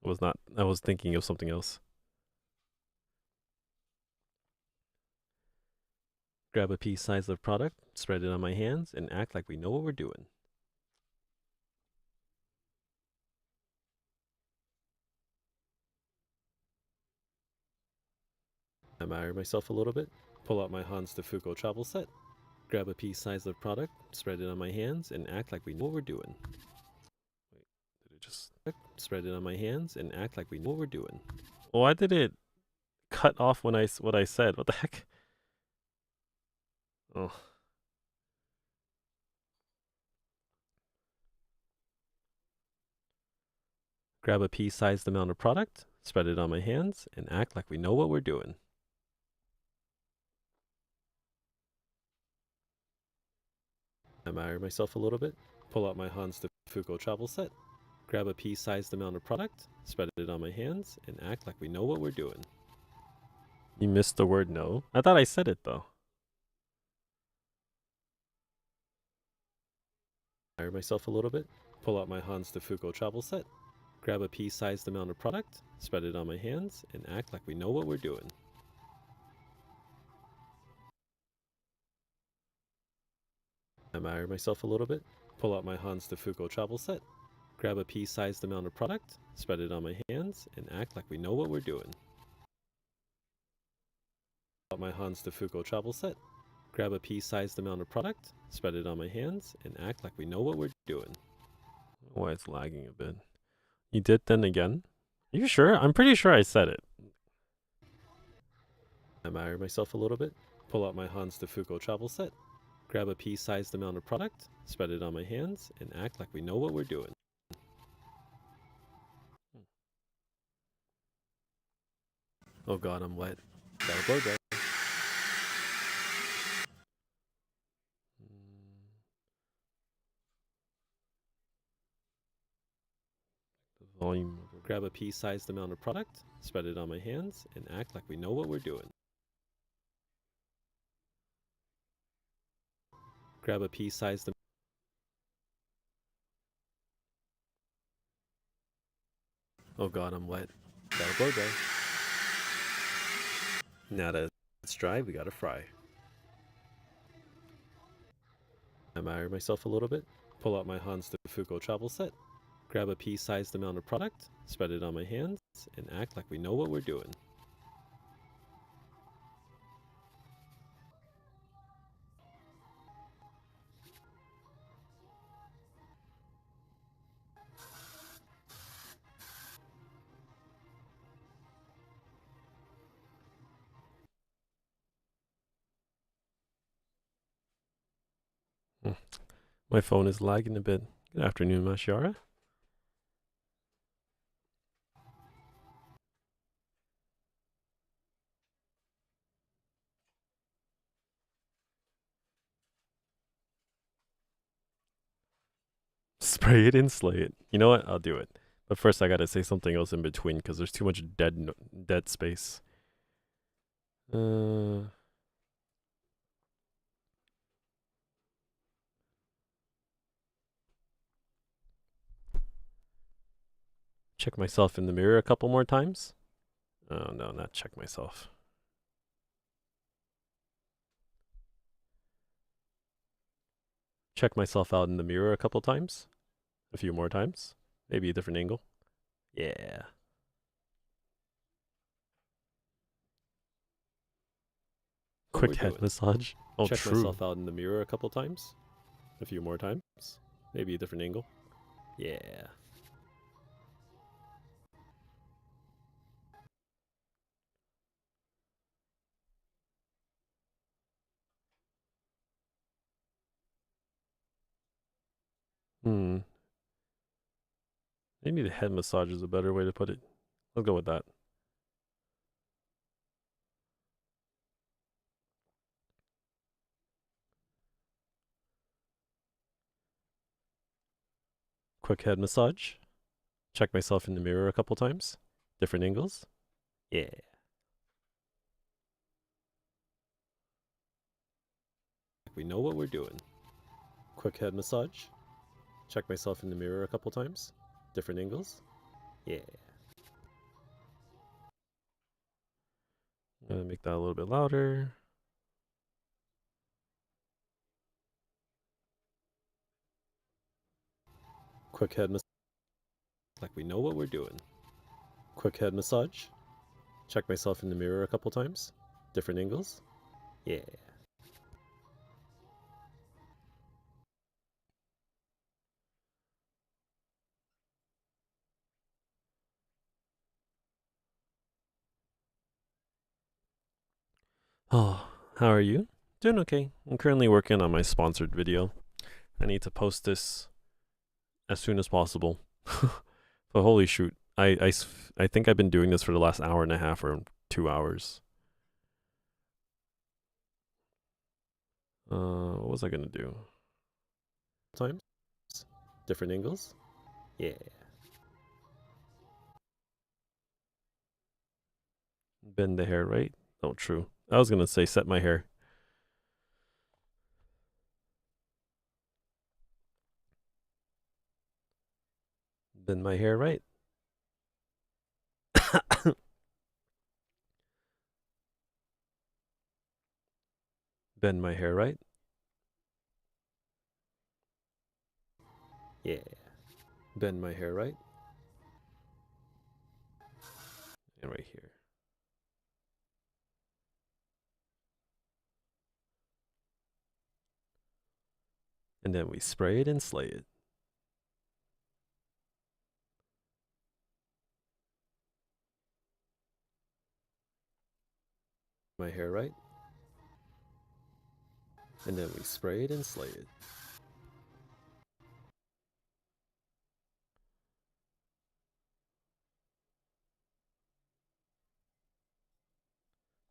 I was thinking of something else. Grab a pea size of product, spread it on my hands, and act like we know what we're doing. Admire myself a little bit. Pull out my Hans de Foucault travel set. Grab a pea size of product, spread it on my hands, and act like we know what we're doing. Wait, did it just spread it on my hands and act like we know what we're doing? Why did it cut off when what I said? What the heck? Oh. Grab a pea-sized amount of product, spread it on my hands, and act like we know what we're doing. Admire myself a little bit. Pull out my Hans de Foucault travel set. Grab a pea-sized amount of product, spread it on my hands, and act like we know what we're doing. You missed the word no? I thought I said it though. Admire myself a little bit. Pull out my Hans de Foucault travel set. Grab a pea-sized amount of product, spread it on my hands, and act like we know what we're doing. Admire myself a little bit. Pull out my Hans de Foucault travel set. Grab a pea-sized amount of product, spread it on my hands, and act like we know what we're doing. Pull out my Hans de Foucault travel set. Grab a pea-sized amount of product, spread it on my hands, and act like we know what we're doing. Why it's lagging a bit. You did then again? Are you sure? I'm pretty sure I said it. Admire myself a little bit. Pull out my Hans de Foucault travel set. Grab a pea-sized amount of product, spread it on my hands, and act like we know what we're doing. Oh god, I'm wet. Gotta blow dry. The volume. Grab a pea-sized amount of product, spread it on my hands, and act like we know what we're doing. Grab a pea-sized. Oh god, I'm wet. Gotta blow dry. Now that it's dry, we gotta fry. Admire myself a little bit. Pull out my Hans de Foucault travel set. Grab a pea-sized amount of product, spread it on my hands, and act like we know what we're doing. My phone is lagging a bit. Good afternoon, Mashiara. Spray it and slay it. You know what? I'll do it. But first, I gotta say something else in between because there's too much dead space. Check myself in the mirror a couple more times. Oh no, not check myself. Check myself out in the mirror a couple times. A few more times. Maybe a different angle. Yeah. Quick head massage. Oh, check myself out in the mirror a couple times. A few more times. Maybe a different angle. Yeah. Hmm. Maybe the head massage is a better way to put it. Let's go with that. Quick head massage. Check myself in the mirror a couple times. Different angles. Yeah. We know what we're doing. Quick head massage. Check myself in the mirror a couple times. Different angles. Yeah. I'm gonna make that a little bit louder. Quick head massage. Like we know what we're doing. Quick head massage. Check myself in the mirror a couple times. Different angles. Yeah. Oh, how are you? Doing okay. I'm currently working on my sponsored video. I need to post this as soon as possible. But holy shoot. I think I've been doing this for the last hour and a half or 2 hours. What was I gonna do? Times? Different angles? Yeah. Bend the hair right? Oh, true. I was gonna say set my hair. Bend my hair right. Bend my hair right. Yeah. Bend my hair right. And right here. And then we spray it and slay it. My hair right. And then we spray it and slay it.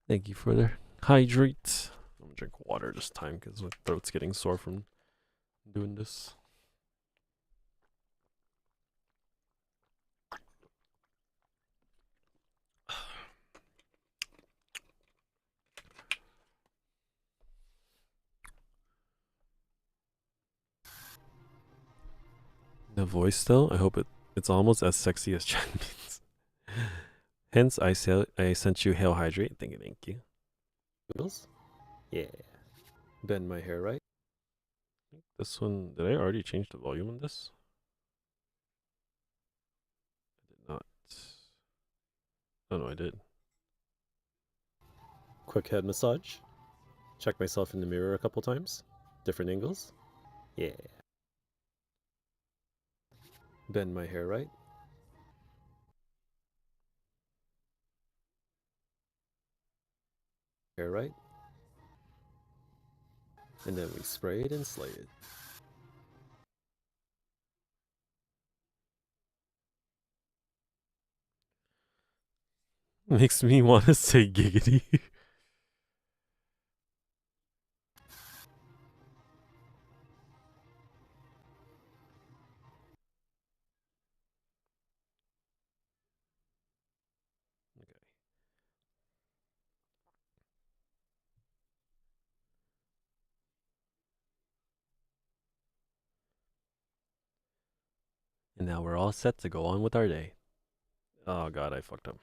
Thank you for the hydrate. I'm gonna drink water this time because my throat's getting sore from doing this. The voice still? I hope it's almost as sexy as Chinese. Hence, I sent you Hail Hydrate. Thank you. Noodles? Yeah. Bend my hair right. This one, did I already change the volume on this? I did not. Oh no, I did. Quick head massage. Check myself in the mirror a couple times. Different angles. Yeah. Bend my hair right. Hair right. And then we spray it and slay it. Makes me want to say giggity. Okay. And now we're all set to go on with our day. Oh god, I fucked up.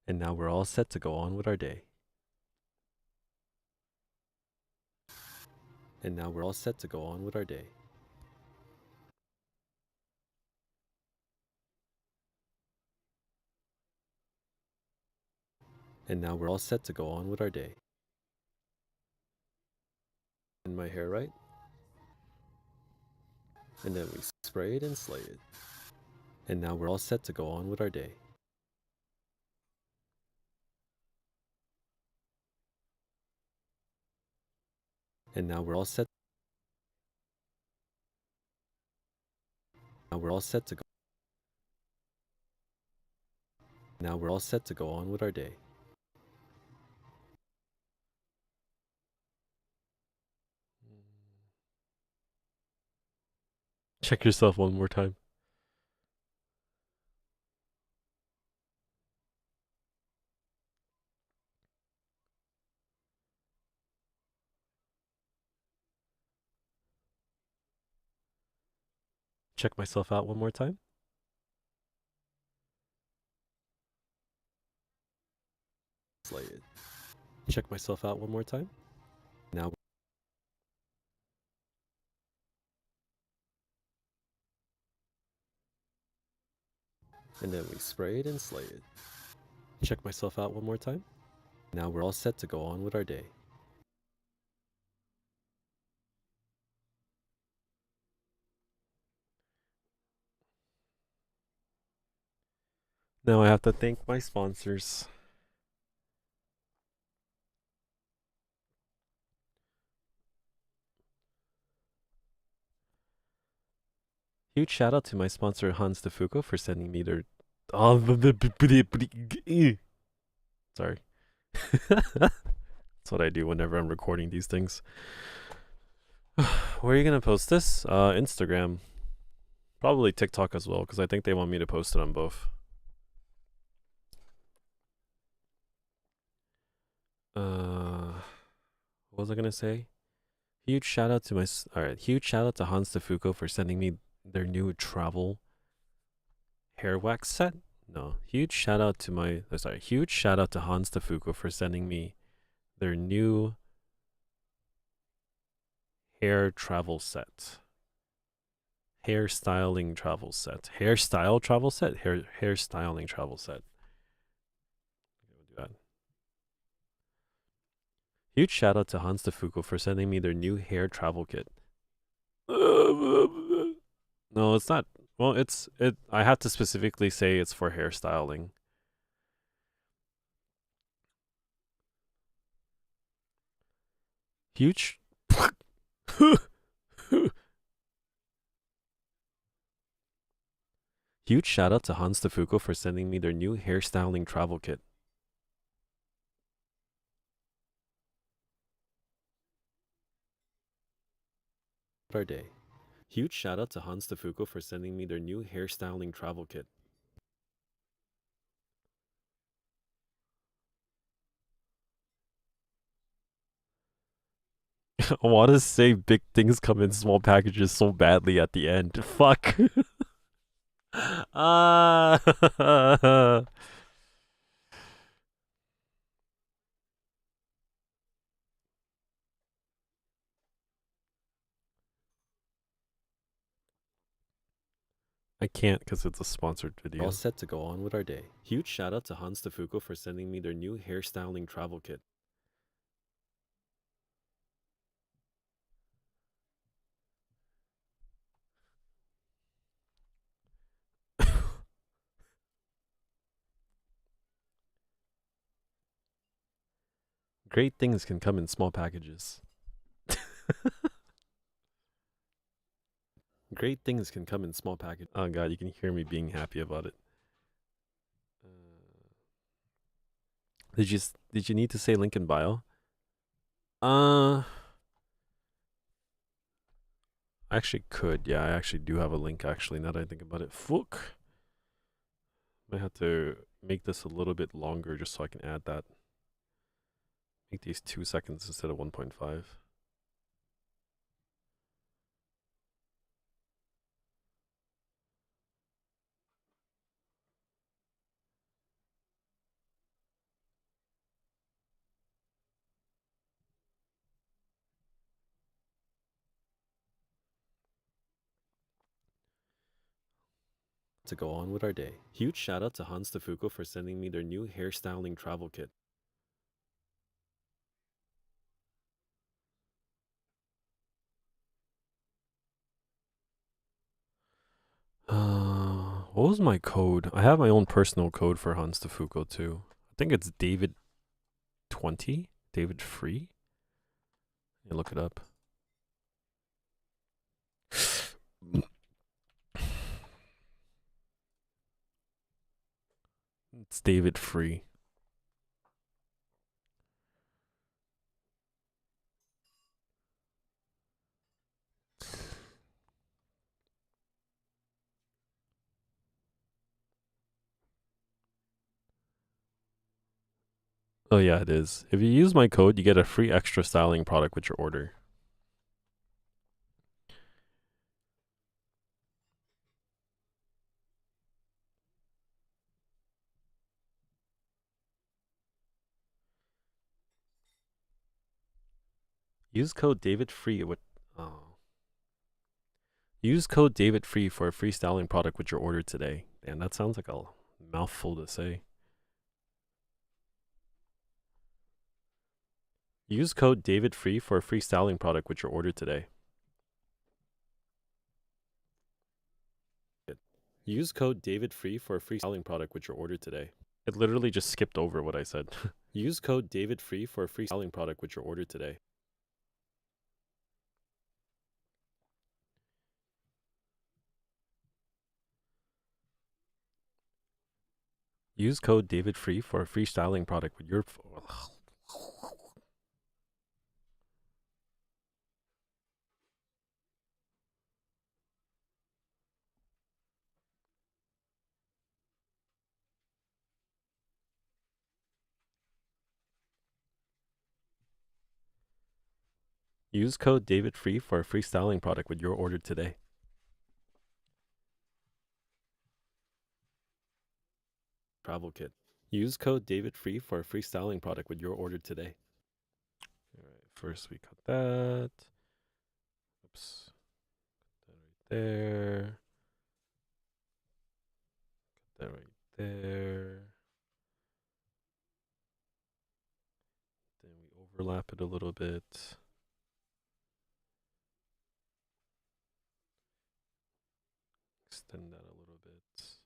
And now we're all set to go on with our day. And now we're all set to go on with our day. And now we're all set to go on with our day. And my hair right. And then we spray it and slay it. And now we're all set to go on with our day. And now we're all set. Now we're all set to go. Now we're all set to go on with our day. Check yourself one more time. Check myself out one more time. Slated. Check myself out one more time. Now. And then we sprayed and slayed. Check myself out one more time. Now we're all set to go on with our day. Now I have to thank my sponsors. Huge shout out to my sponsor Hans DeFuco for sending me their. Oh, sorry. That's what I do whenever I'm recording these things. Where are you gonna post this? Instagram. Probably TikTok as well, because I think they want me to post it on both. What was I gonna say? Huge shout out to huge shout out to Hans DeFuco for sending me their new travel hair wax set. No, huge shout out to huge shout out to Hans DeFuco for sending me their new hair travel set. Hairstyling travel set. Hairstyle travel set? Hairstyling travel set. We'll do that. Huge shout out to Hans DeFuco for sending me their new hair travel kit. No, it's not. Well, I have to specifically say it's for hairstyling. Huge. Huge shout out to Hans DeFuco for sending me their new hairstyling travel kit. Our day. Huge shout out to Hans DeFuco for sending me their new hairstyling travel kit. I want to say big things come in small packages so badly at the end. Fuck. I can't because it's a sponsored video. All set to go on with our day. Huge shout out to Hans DeFuco for sending me their new hairstyling travel kit. Great things can come in small packages. Great things can come in small packages. Oh god, you can hear me being happy about it. Did you need to say link in bio? I actually could. Yeah, I actually do have a link actually, now that I think about it. Fuck. I have to make this a little bit longer just so I can add that. Make these 2 seconds instead of 1.5. To go on with our day. Huge shout out to Hans DeFuco for sending me their new hairstyling travel kit. What was my code? I have my own personal code for Hans DeFuco too. I think it's David 20? David Free? You look it up. It's David Free. Oh yeah, it is. If you use my code, you get a free extra styling product with your order. Use code DavidFree with Use code DavidFree for a free styling product with your order today. Damn, that sounds like a mouthful to say. Use code DavidFree for a free styling product with your order today. Use code DavidFree for a free styling product with your order today. It literally just skipped over what I said. Use code DavidFree for a free styling product with your order today. Use code DavidFree for a free styling product with your... Use code DavidFree for a free styling product with your order today. Travel kit. Use code DavidFree for a free styling product with your order today. All right, first we cut that. Oops. Cut that right there. Cut that right there. Then we overlap it a little bit. Extend that a little bit. Oops.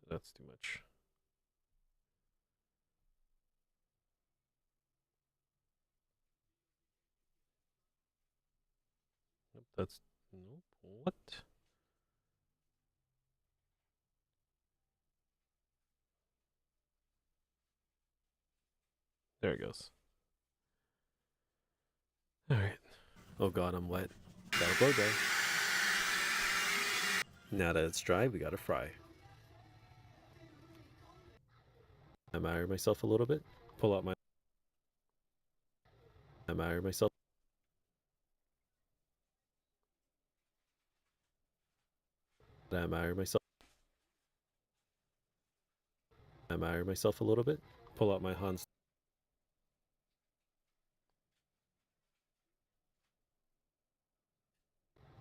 That's too much. Nope, that's... Nope. What? There it goes. All right. Oh god, I'm wet. Gotta blow dry. Now that it's dry, we gotta fry. Admire myself a little bit. Pull out my... Admire myself. Admire myself. Admire myself a little bit. Pull out my Hans.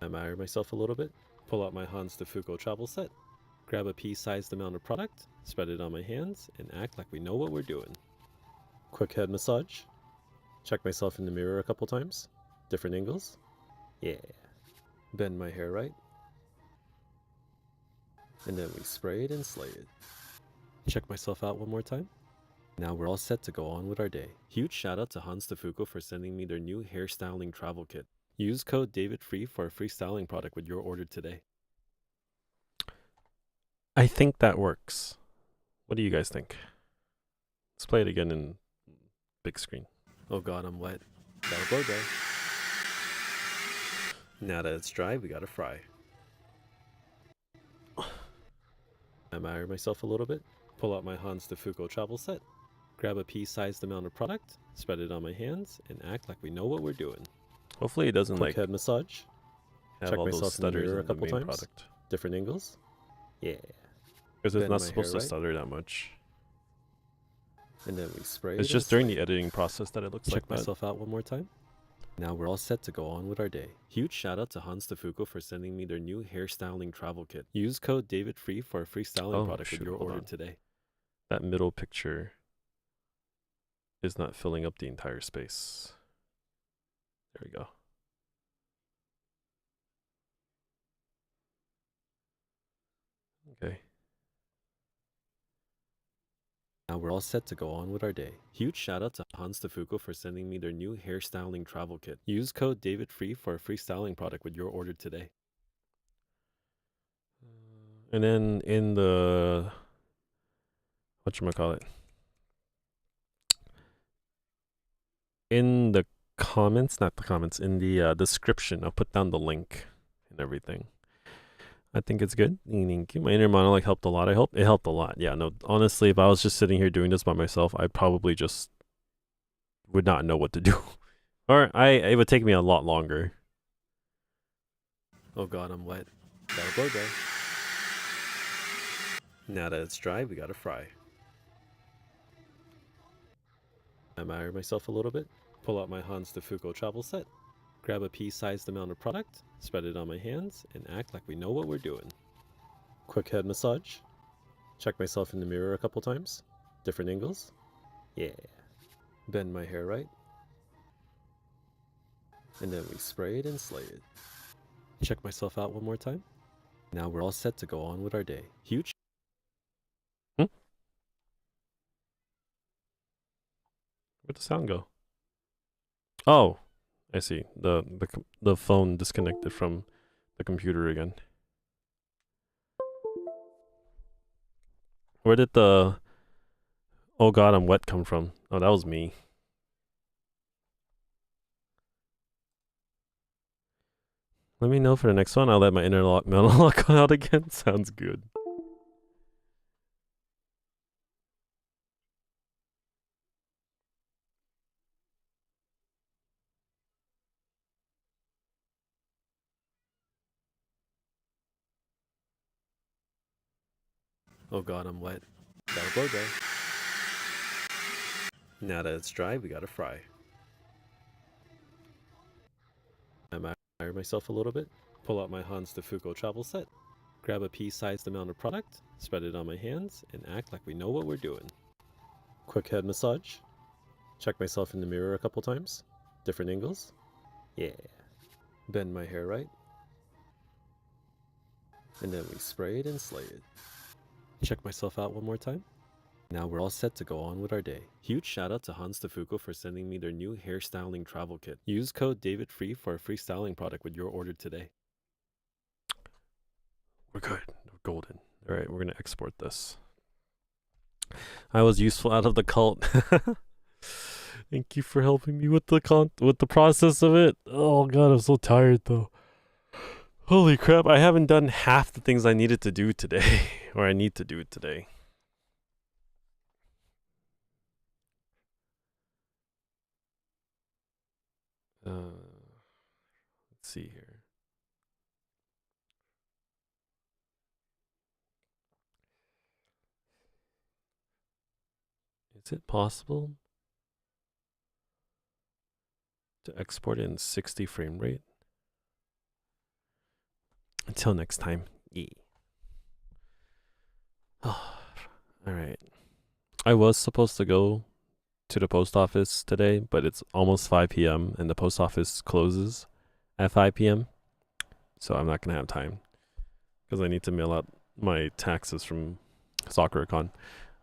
Admire myself a little bit. Pull out my Hans de Foucault travel set. Grab a pea-sized amount of product, spread it on my hands, and act like we know what we're doing. Quick head massage. Check myself in the mirror a couple times. Different angles. Yeah. Bend my hair right. And then we spray it and slay it. Check myself out one more time. Now we're all set to go on with our day. Huge shout out to Hans de Foucault for sending me their new hairstyling travel kit. Use code DavidFree for a free styling product with your order today. I think that works. What do you guys think? Let's play it again in big screen. Oh god, I'm wet. Gotta blow dry. Now that it's dry, we gotta fry. Admire myself a little bit. Pull out my Hans de Foucault travel set. Grab a pea-sized amount of product, spread it on my hands, and act like we know what we're doing. Hopefully it doesn't Quick like head massage. have Check all those myself in the stutters mirror a in the couple main times. product. Different angles. Yeah. Because it's Bend not my supposed hair to right. stutter that much. And then we spray It's it just and during slay the it. editing process that it looks Check like that. myself out one more time. Now we're all set to go on with our day. Huge shout out to Hans de Foucault for sending me their new hairstyling travel kit. Use code DavidFree for a free styling product with your order today. That middle picture is not filling up the entire space. There we go. Okay. Now we're all set to go on with our day. Huge shout out to Hans Fuku for sending me their new hairstyling travel kit. Use code DavidFree for a free styling product with your order today. And then in the whatchamacallit, in the comments, not the comments, in the description, I'll put down the link and everything. I think it's good. Thank you. My inner monologue helped a lot. I hope it helped a lot. Yeah, no, honestly, if I was just sitting here doing this by myself, I probably just would not know what to do. Or it would take me a lot longer. Oh god, I'm wet. Gotta blow dry. Now that it's dry, we gotta fry. I admire myself a little bit, pull out my Hans Fuku travel set, grab a pea-sized amount of product, spread it on my hands, and act like we know what we're doing. Quick head massage. Check myself in the mirror a couple times. Different angles. Yeah. Bend my hair right. And then we spray it and slay it. Check myself out one more time. Now we're all set to go on with our day. Huge. Where'd the sound go? Oh, I see. The phone disconnected from the computer again. Where did the "oh god, I'm wet" come from? Oh, that was me. Let me know for the next one. I'll let my inner monologue come out again. Sounds good. Oh god, I'm wet. Gotta blow dry. Now that it's dry, we gotta fry. I admire myself a little bit, pull out my Hans Fuku travel set, grab a pea-sized amount of product, spread it on my hands, and act like we know what we're doing. Quick head massage. Check myself in the mirror a couple times. Different angles. Yeah. Bend my hair right. And then we spray it and slay it. Check myself out one more time. Now we're all set to go on with our day. Huge shout out to Hans Fuku for sending me their new hairstyling travel kit. Use code DavidFree for a free styling product with your order today. We're good. We're golden. All right, we're gonna export this. I was useful out of the cult. Thank you for helping me with the process of it. Oh god, I'm so tired though. Holy crap, I haven't done half the things I needed to do today, or I need to do today. Let's see here. Is it possible to export in 60 frame rate? Until next time. Yeah. Oh, all right. I was supposed to go to the post office today, but it's almost 5 p.m. and the post office closes at 5 p.m. So I'm not going to have time because I need to mail out my taxes from SoccerCon.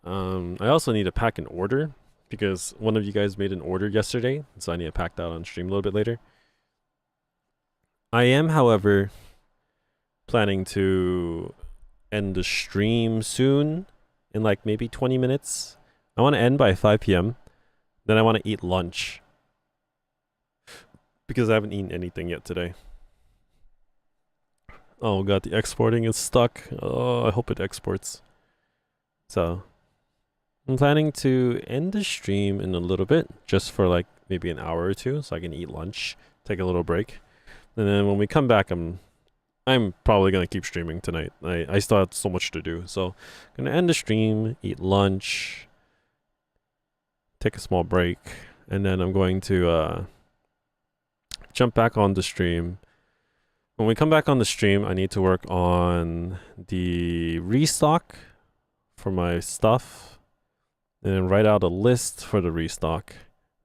I also need to pack an order because one of you guys made an order yesterday, so I need to pack that on stream a little bit later. I am, however, planning to end the stream soon in like maybe 20 minutes. I want to end by 5 p.m. Then I want to eat lunch because I haven't eaten anything yet today. Oh god, the exporting is stuck. Oh, I hope it exports. So I'm planning to end the stream in a little bit, just for like maybe an hour or two, so I can eat lunch, take a little break, and then when we come back, I'm probably gonna keep streaming tonight. I still have so much to do, so I'm gonna end the stream, eat lunch, take a small break, and then I'm going to jump back on the stream. When we come back on the stream, I need to work on the restock for my stuff, and then write out a list for the restock.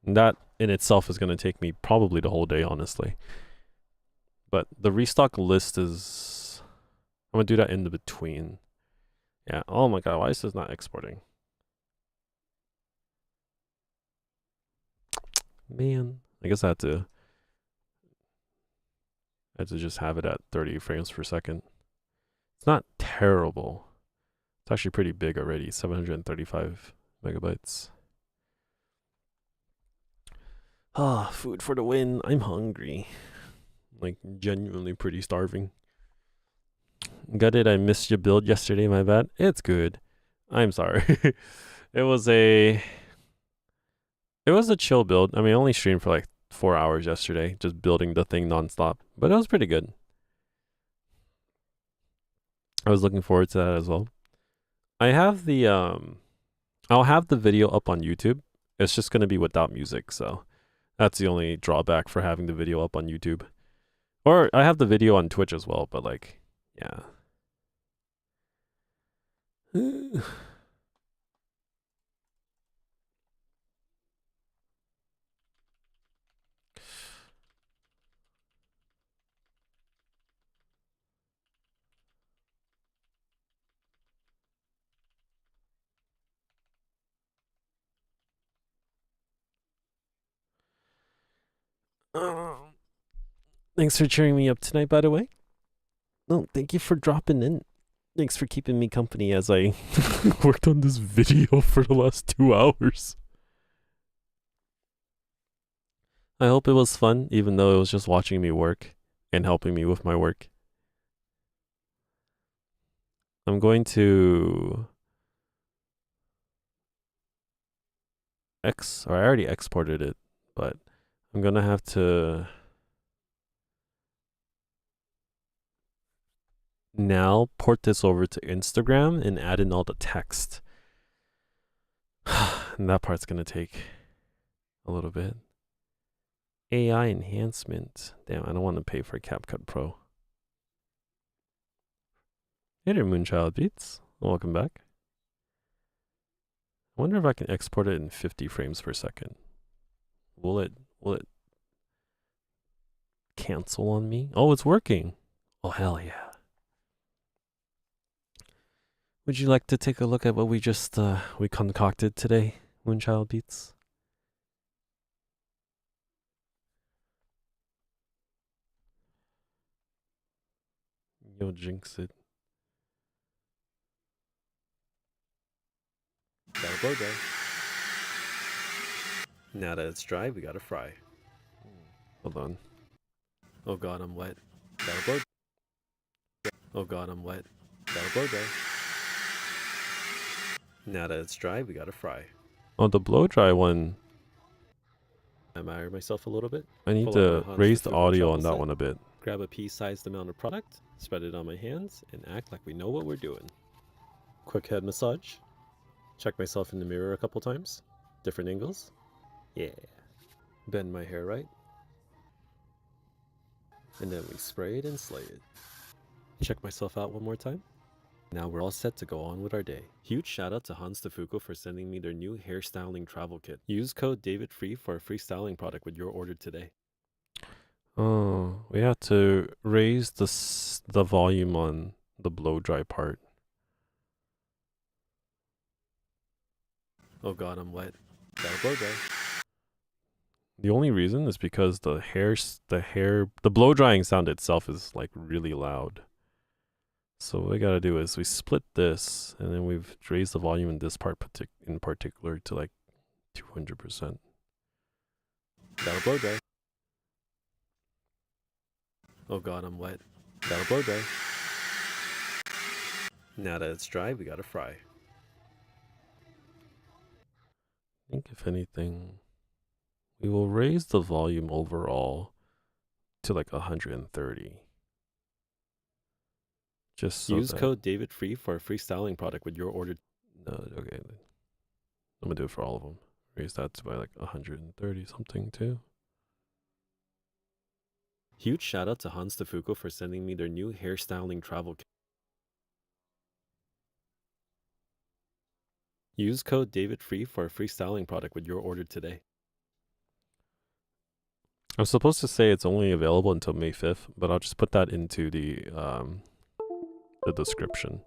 And that in itself is going to take me probably the whole day, honestly. But the restock list is, I'm going to do that in the between. Yeah. Oh my God. Why is this not exporting? Man, I guess I had to just have it at 30 frames per second. It's not terrible. It's actually pretty big already, 735 megabytes. Ah, food for the win. I'm hungry. Like, genuinely pretty starving. Got it. I missed your build yesterday, my bad. It's good. I'm sorry. it was a chill build. I mean, I only streamed for like 4 hours yesterday, just building the thing nonstop. But it was pretty good. I was looking forward to that as well. I have the I'll have the video up on YouTube. It's just gonna be without music, so that's the only drawback for having the video up on YouTube. Or I have the video on Twitch as well, but like, yeah. Thanks for cheering me up tonight, by the way. Oh, thank you for dropping in. Thanks for keeping me company as I worked on this video for the last 2 hours. I hope it was fun, even though it was just watching me work and helping me with my work. I'm going to I already exported it, but I'm gonna have to now port this over to Instagram and add in all the text. And that part's gonna take a little bit. AI enhancement. Damn, I don't want to pay for CapCut Pro. Hey there, Moonchild Beats. Welcome back. I wonder if I can export it in 50 frames per second. Will it cancel on me? Oh, it's working. Oh, hell yeah. Would you like to take a look at what we just we concocted today, Moonchild Beats? You'll jinx it. Gotta blow dry. Now that it's dry, we gotta fry. Hold on. Oh god, I'm wet. Gotta blow. Oh god, I'm wet. Gotta blow dry. Now that it's dry, we gotta fry. Oh, the blow dry one. I admire myself a little bit. I need Pull out to my Hans raise the Fufu audio travel on that set, one a bit. grab a pea-sized amount of product, spread it on my hands, and act like we know what we're doing. Quick head massage. Check myself in the mirror a couple times. Different angles. Yeah. Bend my hair right. And then we spray it and slay it. Check myself out one more time. Now we're all set to go on with our day. Huge shout out to Hans Fufu for sending me their new hairstyling travel kit. Use code DavidFree for a free styling product with your order today. Oh, we have to raise the volume on the blow dry part. Oh god, I'm wet. Gotta blow dry. The only reason is because the blow drying sound itself is like really loud. So what we gotta do is we split this, and then we've raised the volume in this part in particular to like 200%. Gotta blow dry. Oh god, I'm wet. Gotta blow dry. Now that it's dry, we gotta fry. I think if anything, we will raise the volume overall to like 130. Just so Use code DavidFree for a free styling product with your order. No, okay. I'm gonna do it for all of them. Raise that to by like 130 something too. Huge shout out to Hans Fufu for sending me their new hairstyling travel kit. Use code DavidFree for a free styling product with your order today. I'm supposed to say it's only available until May 5th, but I'll just put that into the description.